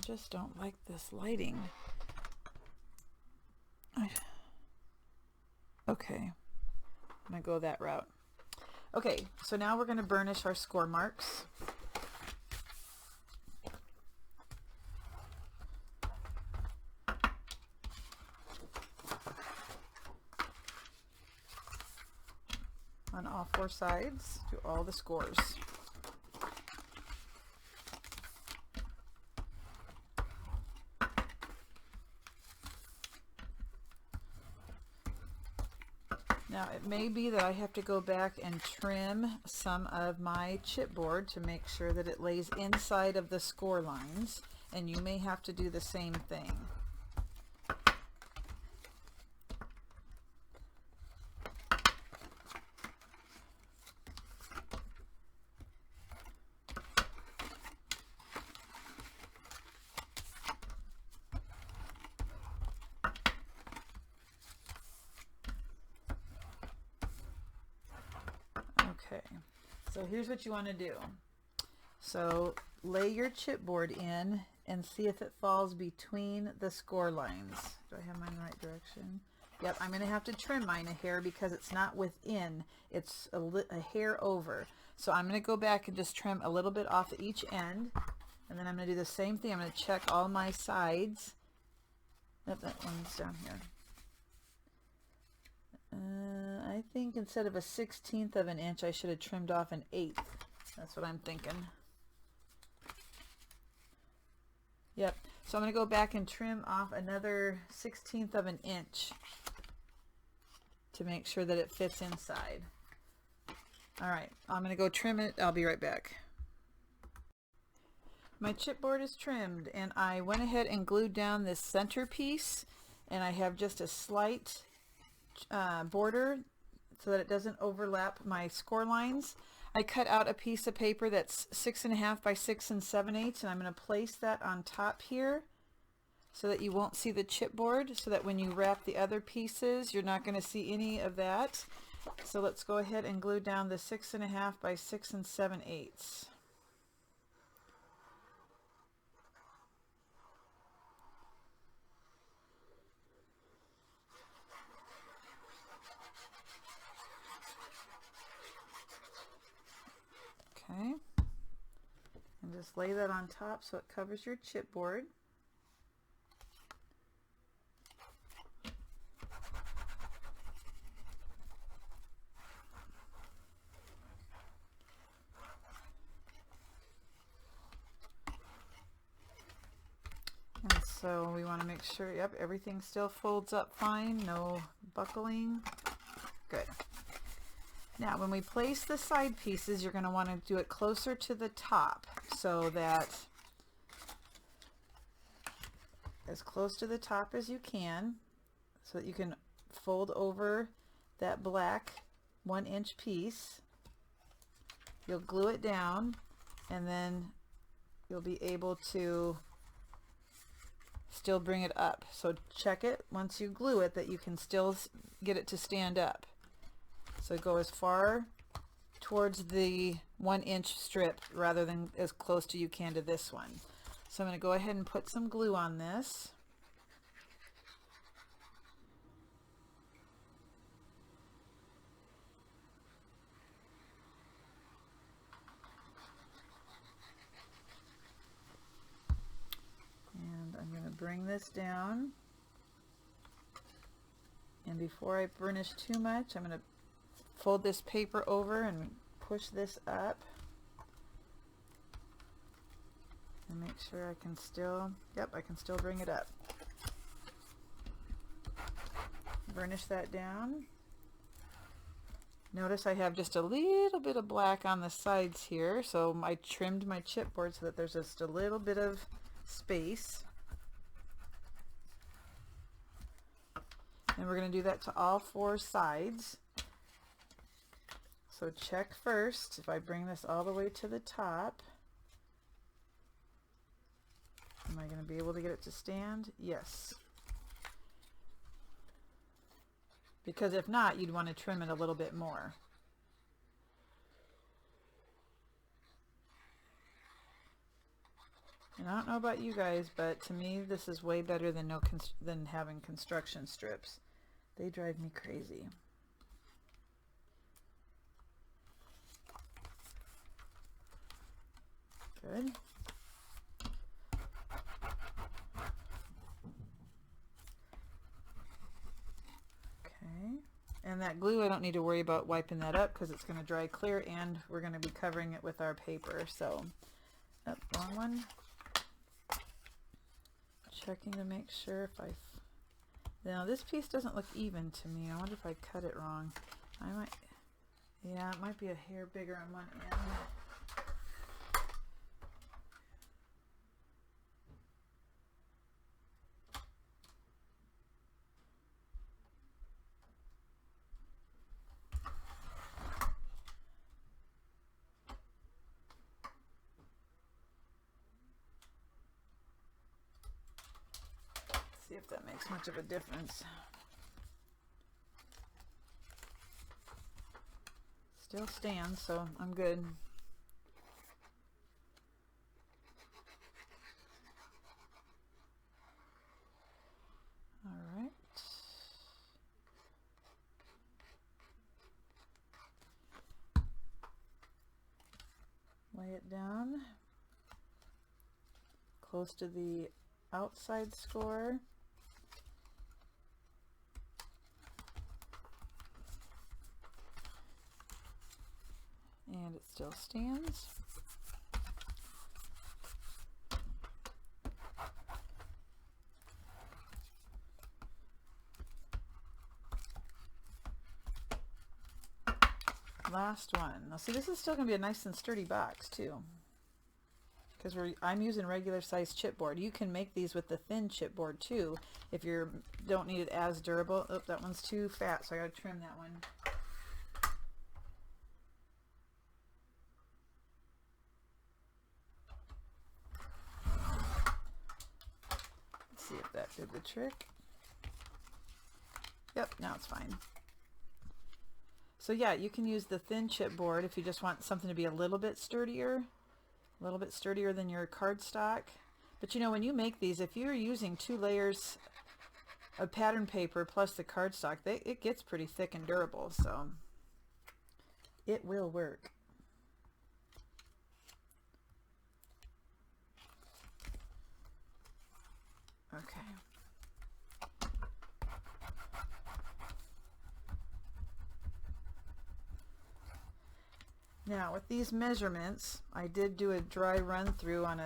just don't like this lighting. Okay, I'm gonna go that route. Okay, so now we're gonna burnish our score marks. On all four sides, do all the scores. Now it may be that I have to go back and trim some of my chipboard to make sure that it lays inside of the score lines, and you may have to do the same thing. Okay, so here's what you want to do. So lay your chipboard in and see if it falls between the score lines. Do I have mine in the right direction? Yep, I'm going to have to trim mine a hair because it's not within, it's a hair over. So I'm going to go back and just trim a little bit off at each end, and then I'm going to do the same thing. I'm going to check all my sides. Oh, that one's down here. I think instead of a 1/16 of an inch, I should have trimmed off an 1/8. That's what I'm thinking. Yep, so I'm going to go back and trim off another 1/16 of an inch to make sure that it fits inside. All right, I'm going to go trim it. I'll be right back. My chipboard is trimmed, and I went ahead and glued down this center piece, and I have just a slight border so that it doesn't overlap my score lines. I cut out a piece of paper that's 6.5 by 6 7/8, and I'm going to place that on top here so that you won't see the chipboard, so that when you wrap the other pieces, you're not going to see any of that. So let's go ahead and glue down the 6.5 by 6 7/8. Okay, and just lay that on top so it covers your chipboard. And so we want to make sure, yep, everything still folds up fine, no buckling. Good. Now, when we place the side pieces, you're going to want to do it closer to the top so that as close to the top as you can, so that you can fold over that black 1-inch piece. You'll glue it down, and then you'll be able to still bring it up. So check it once you glue it that you can still get it to stand up. So go as far towards the 1-inch strip rather than as close to you can to this one. So I'm going to go ahead and put some glue on this. And I'm going to bring this down. And before I burnish too much, I'm going to fold this paper over and push this up and make sure I can still, yep, I can still bring it up. Burnish that down. Notice I have just a little bit of black on the sides here, so I trimmed my chipboard so that there's just a little bit of space. And we're going to do that to all 4 sides. So check first, if I bring this all the way to the top, am I going to be able to get it to stand? Yes. Because if not, you'd want to trim it a little bit more. And I don't know about you guys, but to me this is way better than than having construction strips. They drive me crazy. Good. Okay. And that glue, I don't need to worry about wiping that up because it's going to dry clear, and we're going to be covering it with our paper. So, wrong one. Checking to make sure if now this piece doesn't look even to me. I wonder if I cut it wrong. I might, yeah, it might be a hair bigger on one end. See if that makes much of a difference. Still stands, so I'm good. All right. Lay it down close to the outside score. And it still stands. Last one. Now see, this is still going to be a nice and sturdy box too, because I'm using regular size chipboard. You can make these with the thin chipboard too if you don't need it as durable. Oh, that one's too fat, so I got to trim that one. Let's see if that did the trick. Yep, now it's fine. So yeah, you can use the thin chipboard if you just want something to be a little bit sturdier than your cardstock. But you know, when you make these, if you're using 2 layers of pattern paper plus the cardstock, it gets pretty thick and durable, so it will work. Okay. Now with these measurements, I did do a dry run through on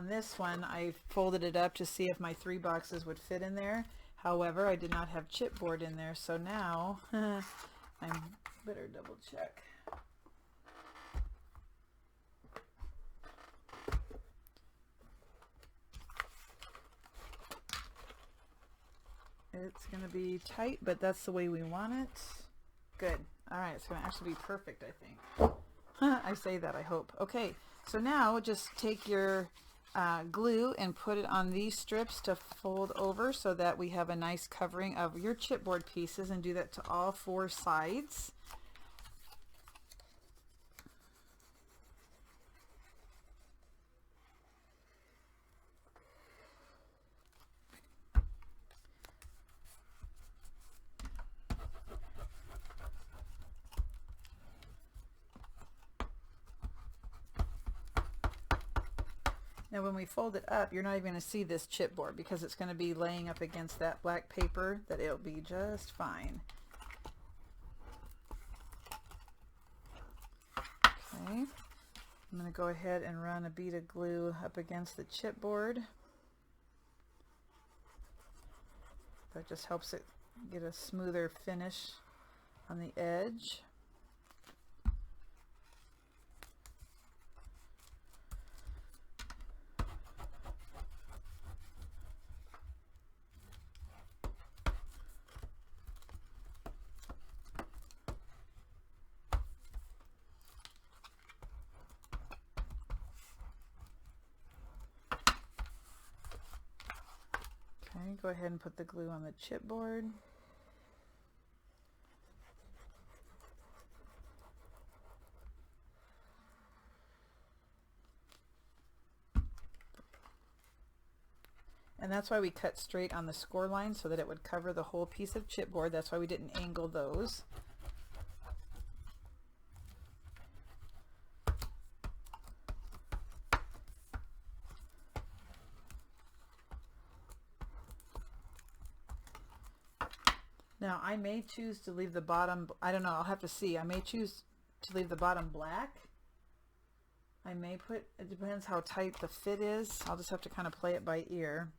this one. I folded it up to see if my 3 boxes would fit in there. However, I did not have chipboard in there, so now I better double check. It's going to be tight, but that's the way we want it. Good. All right, it's going to actually be perfect, I think. I say that, I hope. Okay, so now just take your glue and put it on these strips to fold over so that we have a nice covering of your chipboard pieces, and do that to all 4 sides. Now when we fold it up, you're not even going to see this chipboard because it's going to be laying up against that black paper, that it'll be just fine. Okay, I'm going to go ahead and run a bead of glue up against the chipboard. That just helps it get a smoother finish on the edge. Okay, go ahead and put the glue on the chipboard. And that's why we cut straight on the score line, so that it would cover the whole piece of chipboard. That's why we didn't angle those. Now I may choose to leave the bottom, I don't know, I'll have to see. I may choose to leave the bottom black. I may put, it depends how tight the fit is. I'll just have to kind of play it by ear.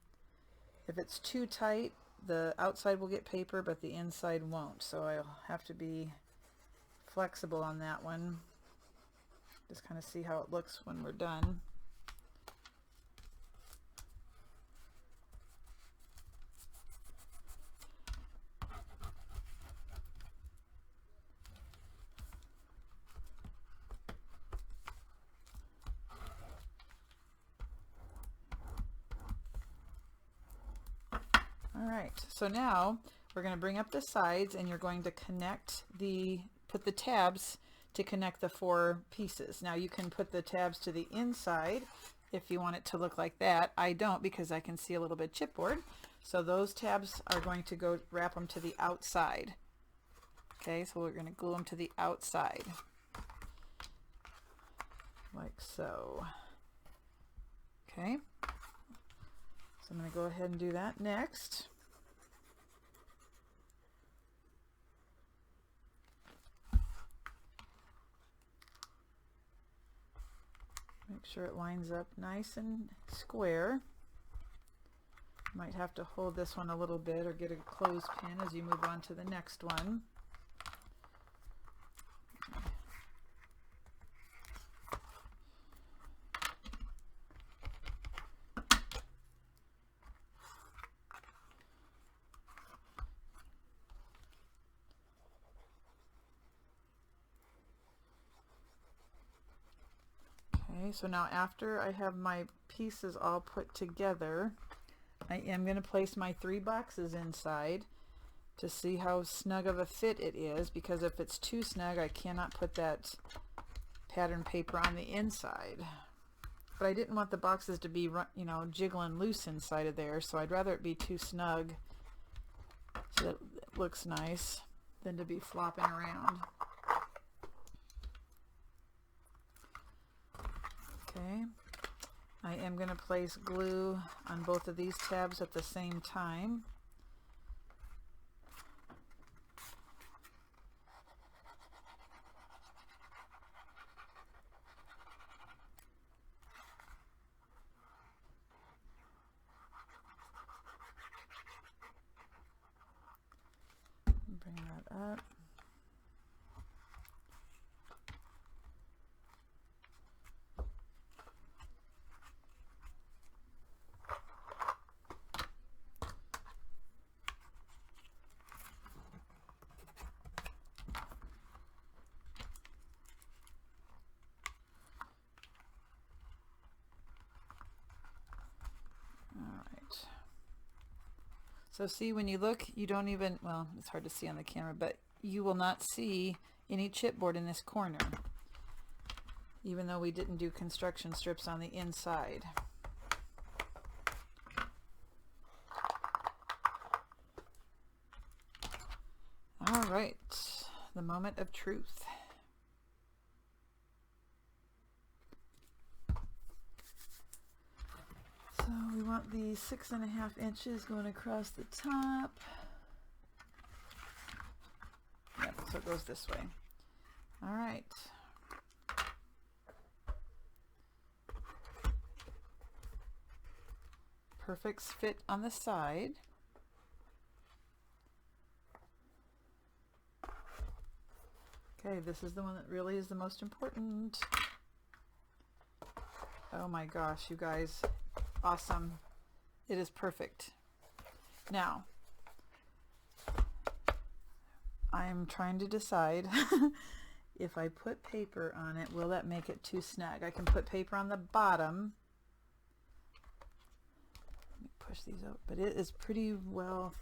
If it's too tight, the outside will get paper, but the inside won't. So I'll have to be flexible on that one. Just kind of see how it looks when we're done. Alright, so now we're going to bring up the sides, and you're going to connect put the tabs to connect the 4 pieces. Now you can put the tabs to the inside if you want it to look like that. I don't, because I can see a little bit chipboard. So those tabs are going to go wrap them to the outside. Okay, so we're going to glue them to the outside. Like so. Okay. So I'm going to go ahead and do that next. Make sure it lines up nice and square. Might have to hold this one a little bit or get a clothespin as you move on to the next one. Okay, so now after I have my pieces all put together, I am going to place my 3 boxes inside to see how snug of a fit it is, because if it's too snug I cannot put that pattern paper on the inside. But I didn't want the boxes to be, you know, jiggling loose inside of there, so I'd rather it be too snug so that it looks nice than to be flopping around. Okay, I am going to place glue on both of these tabs at the same time. Bring that up. So see, when you look, you don't even, well, it's hard to see on the camera, but you will not see any chipboard in this corner, even though we didn't do construction strips on the inside. All right, the moment of truth. So we want the 6.5 inches going across the top. Yep, so it goes this way. All right. Perfect fit on the side. Okay, this is the one that really is the most important. Oh my gosh, you guys. Awesome. It is perfect. Now, I'm trying to decide if I put paper on it, will that make it too snug? I can put paper on the bottom. Let me push these out, but it is pretty well.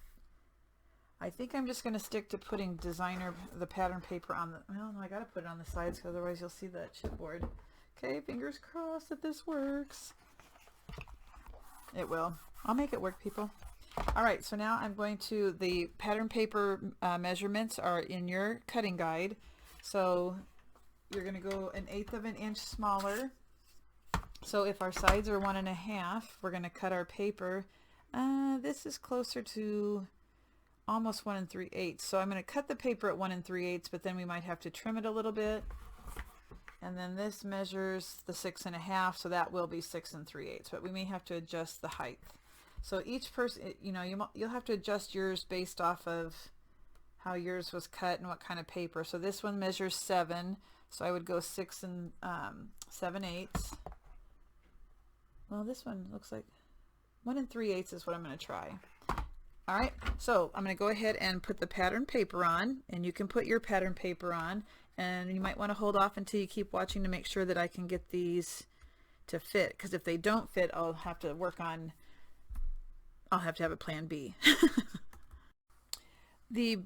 I think I'm just going to stick to putting the pattern paper on the, well, I got to put it on the sides because otherwise you'll see that chipboard. Okay, fingers crossed that this works. It will. I'll make it work, people. All right, so now I'm going to, the pattern paper measurements are in your cutting guide. So you're going to go 1/8 of an inch smaller. So if our sides are 1.5, we're going to cut our paper. This is closer to almost 1 3/8. So I'm going to cut the paper at 1 3/8, but then we might have to trim it a little bit. And then this measures the 6.5, so that will be 6 3/8, but we may have to adjust the height. So each person, you know, you'll have to adjust yours based off of how yours was cut and what kind of paper. So this one measures 7, so I would go 6 7/8. Well, this one looks like 1 3/8 is what I'm going to try. All right, so I'm going to go ahead and put the pattern paper on, and you can put your pattern paper on. And you might want to hold off until you keep watching to make sure that I can get these to fit, because if they don't fit, I'll have to have a plan B. The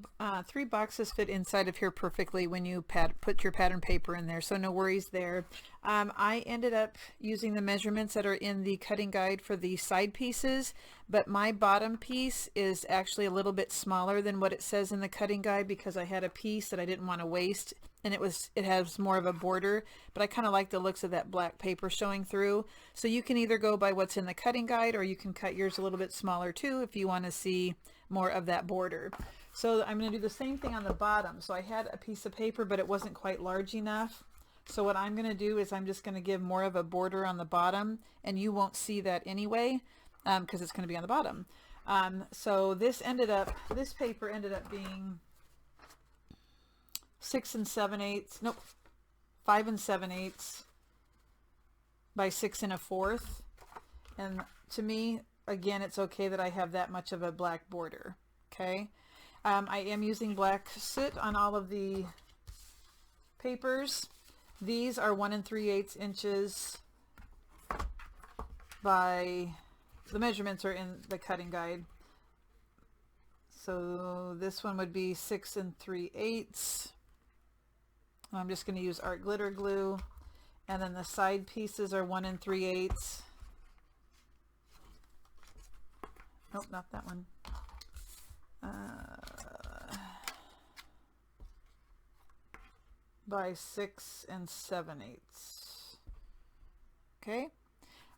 3 boxes fit inside of here perfectly when you put your pattern paper in there, so no worries there. I ended up using the measurements that are in the cutting guide for the side pieces, but my bottom piece is actually a little bit smaller than what it says in the cutting guide because I had a piece that I didn't want to waste, and it has more of a border, but I kind of like the looks of that black paper showing through. So you can either go by what's in the cutting guide, or you can cut yours a little bit smaller too if you want to see more of that border. So I'm going to do the same thing on the bottom. So I had a piece of paper, but it wasn't quite large enough. So what I'm going to do is I'm just going to give more of a border on the bottom, and you won't see that anyway because it's going to be on the bottom. So this paper ended up being 5 7/8 by 6 1/4. And to me, again, it's okay that I have that much of a black border. Okay. I am using black soot on all of the papers. These are 1 3/8 inches by, the measurements are in the cutting guide. So this one would be 6 3/8. I'm just going to use art glitter glue, and then the side pieces are 1 3/8. Nope, not that one. By 6 7/8. Okay.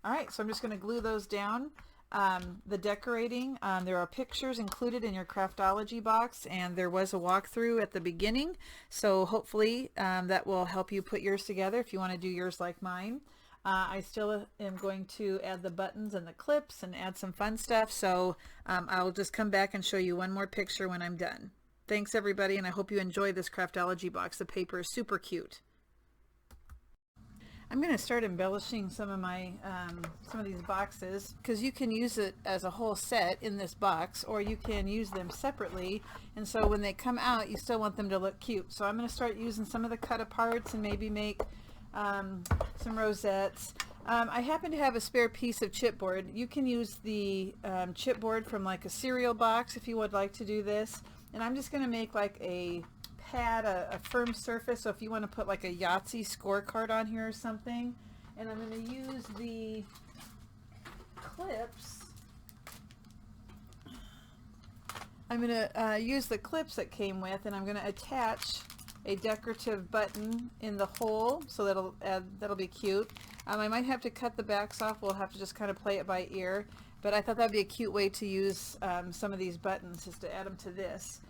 All right, so I'm just going to glue those down. The decorating, there are pictures included in your Craftology box, and there was a walkthrough at the beginning, so hopefully that will help you put yours together if you want to do yours like mine. I still am going to add the buttons and the clips and add some fun stuff, so I'll just come back and show you one more picture when I'm done. Thanks everybody, and I hope you enjoy this Craftology box. The paper is super cute. I'm going to start embellishing some of these boxes, because you can use it as a whole set in this box, or you can use them separately, and so when they come out you still want them to look cute. So I'm going to start using some of the cut aparts and maybe make some rosettes. I happen to have a spare piece of chipboard. You can use the chipboard from like a cereal box if you would like to do this. And I'm just going to make like a pad, a firm surface, so if you want to put like a Yahtzee scorecard on here or something. And I'm going to use the clips. I'm going to use the clips that came with, and I'm going to attach a decorative button in the hole, so that'll be cute. I might have to cut the backs off. We'll have to just kind of play it by ear, but I thought that'd be a cute way to use some of these buttons, is to add them to this.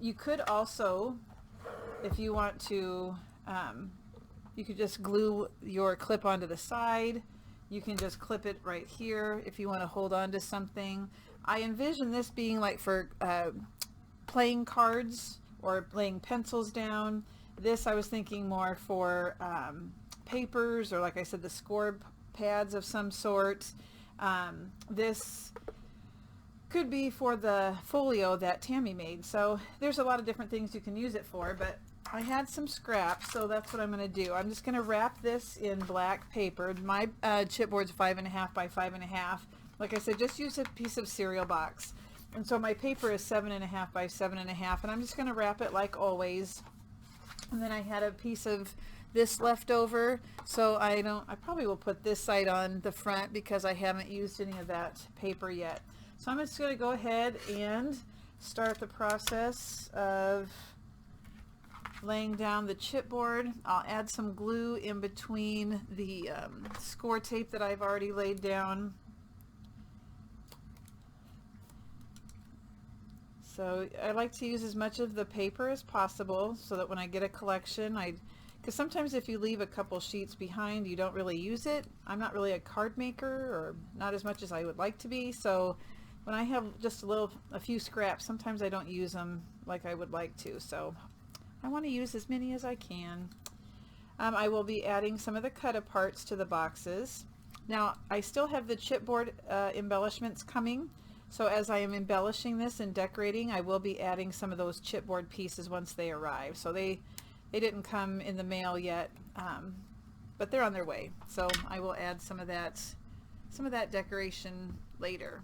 You could also, if you want to, you could just glue your clip onto the side. You can just clip it right here if you want to hold on to something. I envision this being like for playing cards or laying pencils down. This I was thinking more for papers, or like I said, the score pads of some sort. This could be for the folio that Tammy made. So there's a lot of different things you can use it for, but I had some scraps, so that's what I'm going to do. I'm just going to wrap this in black paper. My chipboard's 5.5 by 5.5. Like I said, just use a piece of cereal box. And so my paper is 7.5 by 7.5, and I'm just going to wrap it like always. And then I had a piece of this left over, so I probably will put this side on the front because I haven't used any of that paper yet. So I'm just going to go ahead and start the process of laying down the chipboard. I'll add some glue in between the score tape that I've already laid down. So I like to use as much of the paper as possible so that when I get a collection, because sometimes if you leave a couple sheets behind, you don't really use it. I'm not really a card maker, or not as much as I would like to be, so when I have just a few scraps, sometimes I don't use them like I would like to, so I want to use as many as I can. I will be adding some of the cut aparts to the boxes. Now I still have the chipboard embellishments coming, so as I am embellishing this and decorating, I will be adding some of those chipboard pieces once they arrive. So they didn't come in the mail yet, but they're on their way. So I will add some of that decoration later.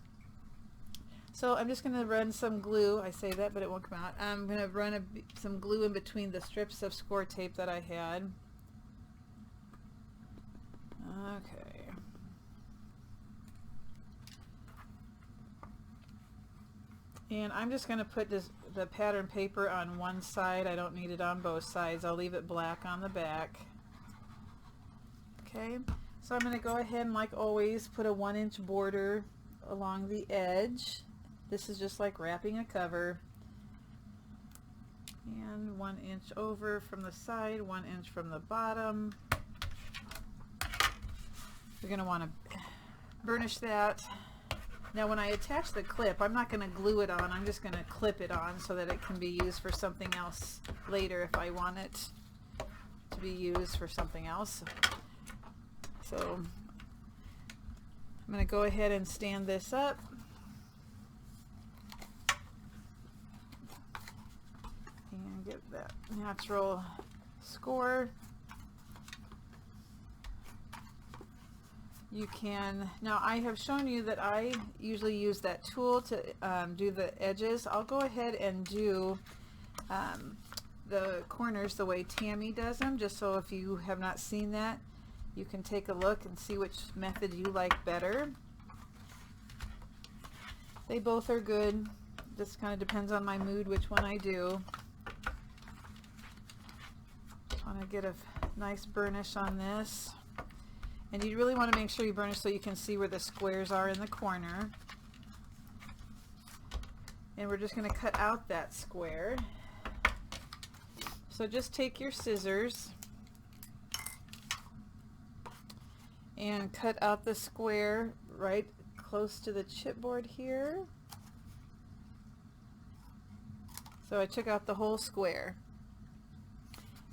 So I'm just going to run some glue. I say that, but it won't come out. I'm going to run some glue in between the strips of score tape that I had. Okay. And I'm just going to put the pattern paper on one side. I don't need it on both sides. I'll leave it black on the back. Okay, so I'm going to go ahead and, like always, put a 1-inch border along the edge. This is just like wrapping a cover. And 1 inch over from the side, 1 inch from the bottom. You're going to want to burnish that. Now when I attach the clip, I'm not going to glue it on, I'm just going to clip it on so that it can be used for something else later if I want it to be used for something else. So I'm going to go ahead and stand this up. And get that natural score. You can, now I have shown you that I usually use that tool to do the edges. I'll go ahead and do the corners the way Tammy does them, just so if you have not seen that, you can take a look and see which method you like better. They both are good. Just kind of depends on my mood which one I do. Just want to get a nice burnish on this. And you really want to make sure you burnish so you can see where the squares are in the corner. And we're just going to cut out that square. So just take your scissors and cut out the square right close to the chipboard here. So I took out the whole square.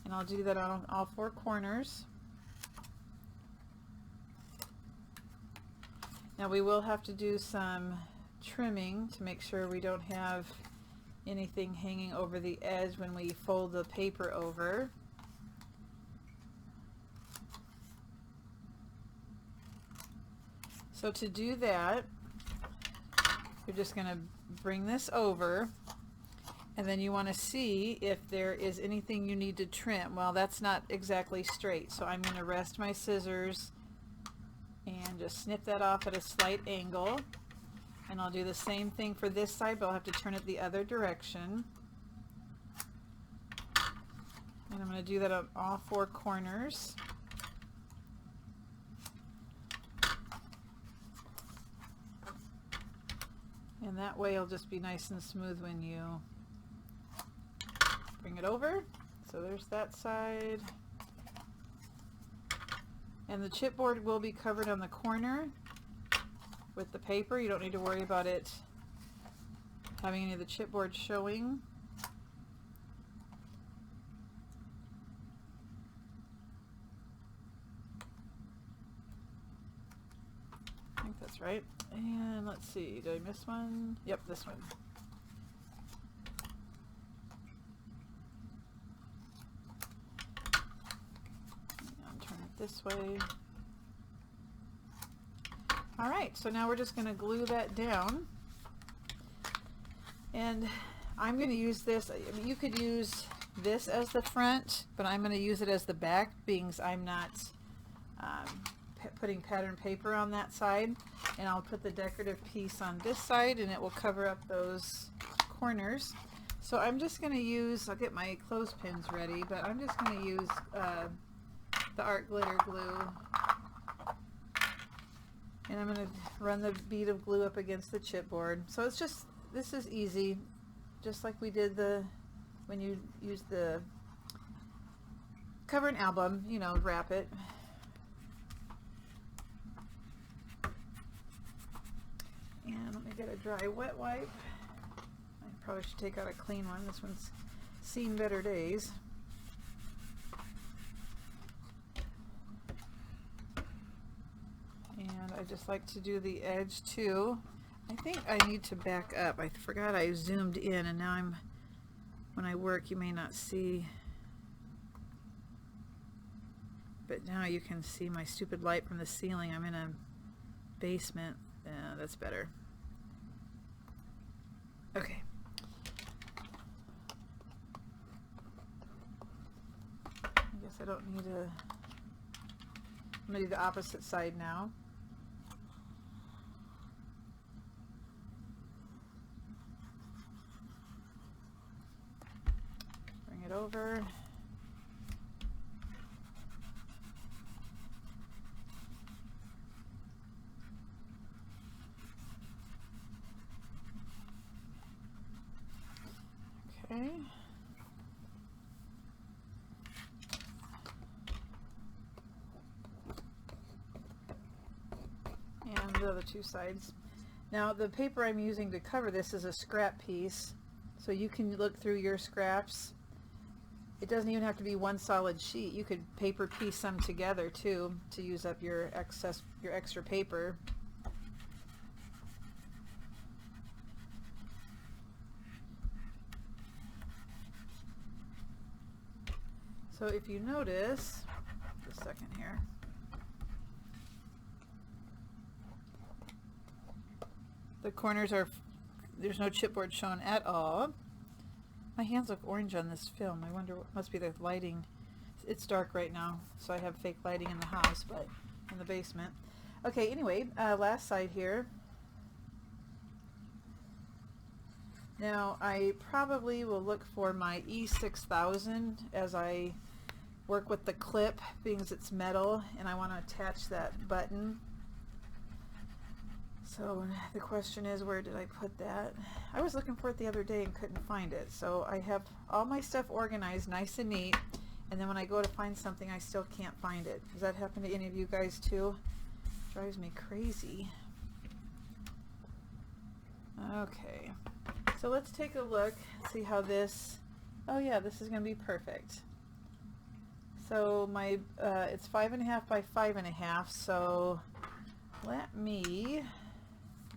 And I'll do that on all 4 corners. Now we will have to do some trimming to make sure we don't have anything hanging over the edge when we fold the paper over. So to do that, you're just going to bring this over, and then you want to see if there is anything you need to trim. Well, that's not exactly straight, so I'm going to rest my scissors and just snip that off at a slight angle. And I'll do the same thing for this side, but I'll have to turn it the other direction. And I'm going to do that on all 4 corners. And that way it'll just be nice and smooth when you bring it over. So there's that side. And the chipboard will be covered on the corner with the paper. You don't need to worry about it having any of the chipboard showing. I think that's right. And let's see, did I miss one? Yep, this one. This way. Alright, so now we're just going to glue that down. And I'm going to use this. I mean, you could use this as the front, but I'm going to use it as the back, being I'm not putting pattern paper on that side. And I'll put the decorative piece on this side, and it will cover up those corners. So I'm just going to use, I'll get my clothespins ready, but I'm just going to use the art glitter glue, and I'm going to run the bead of glue up against the chipboard. So it's just, this is easy, just like we did when you use the cover an album, you know, wrap it. And let me get a dry wet wipe. I probably should take out a clean one. This one's seen better days. And I just like to do the edge too. I think I need to back up. I forgot I zoomed in, and now when I work, you may not see, but now you can see my stupid light from the ceiling. I'm in a basement. That's better. Okay. I guess I don't need to. I'm going to do the opposite side now. Bring it over. Okay. And the other two sides. Now the paper I'm using to cover this is a scrap piece, so you can look through your scraps. It doesn't even have to be one solid sheet. You could paper piece them together too to use up your extra paper. So if you notice, just a second here. The corners are, there's no chipboard shown at all. My hands look orange on this film. I wonder what must be the lighting. It's dark right now, so I have fake lighting in the house, but in the basement. Okay, anyway, last side here. Now I probably will look for my E6000 as I work with the clip, being as it's metal, and I want to attach that button. So the question is, where did I put that? I was looking for it the other day and couldn't find it. So I have all my stuff organized nice and neat, and then when I go to find something I still can't find it. Does that happen to any of you guys too? Drives me crazy. Okay, so let's take a look, see how this, oh yeah, this is going to be perfect. So my it's 5.5 by 5.5, so let me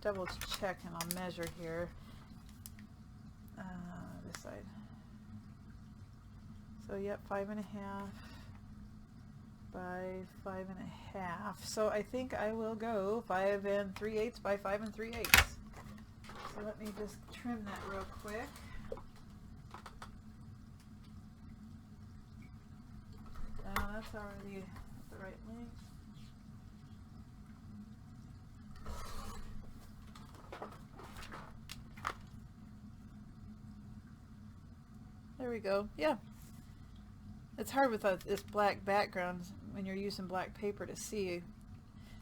double check and I'll measure here. This side. So yep, 5.5 by 5.5. So I think I will go 5 3/8 by 5 3/8. So let me just trim that real quick. That's already the right length. There we go. Yeah. It's hard with this black background when you're using black paper to see.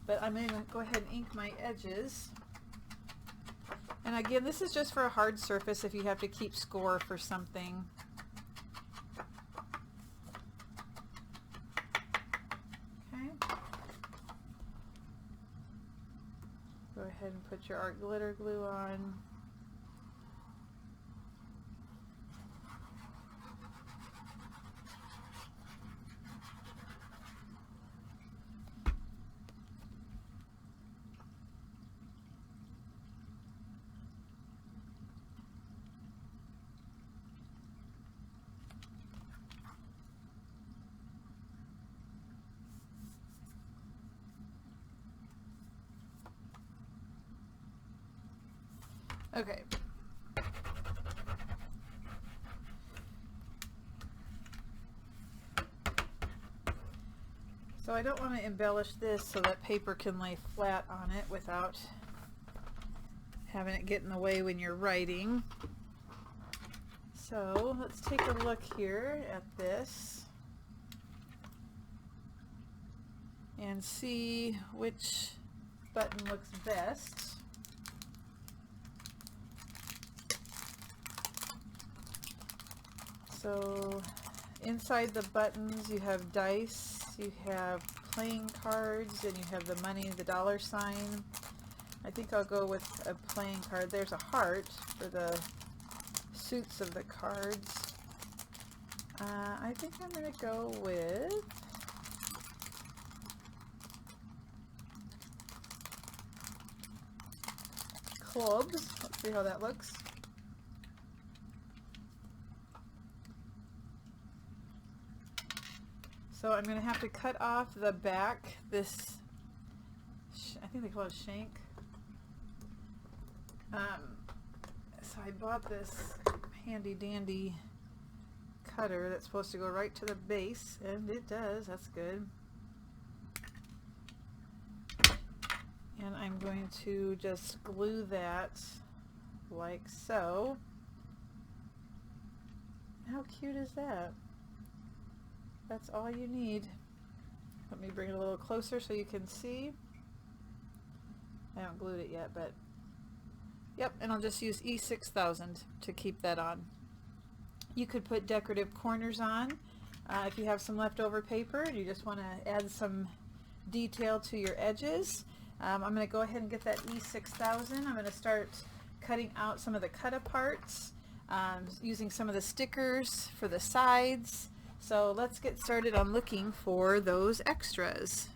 But I'm going to go ahead and ink my edges. And again, this is just for a hard surface if you have to keep score for something. Go ahead and put your art glitter glue on. Okay. So I don't want to embellish this so that paper can lay flat on it without having it get in the way when you're writing. So let's take a look here at this and see which button looks best. So inside the buttons you have dice, you have playing cards, and you have the money, the dollar sign. I think I'll go with a playing card. There's a heart for the suits of the cards. I think I'm going to go with clubs. Let's see how that looks. So I'm going to have to cut off the back, this, I think they call it shank. So I bought this handy dandy cutter that's supposed to go right to the base, and it does. That's good. And I'm going to just glue that like so. How cute is that? That's all you need. Let me bring it a little closer so you can see. I haven't glued it yet, but yep, and I'll just use E6000 to keep that on. You could put decorative corners on if you have some leftover paper and you just want to add some detail to your edges. I'm going to go ahead and get that E6000. I'm going to start cutting out some of the cut parts, using some of the stickers for the sides. So let's get started on looking for those extras.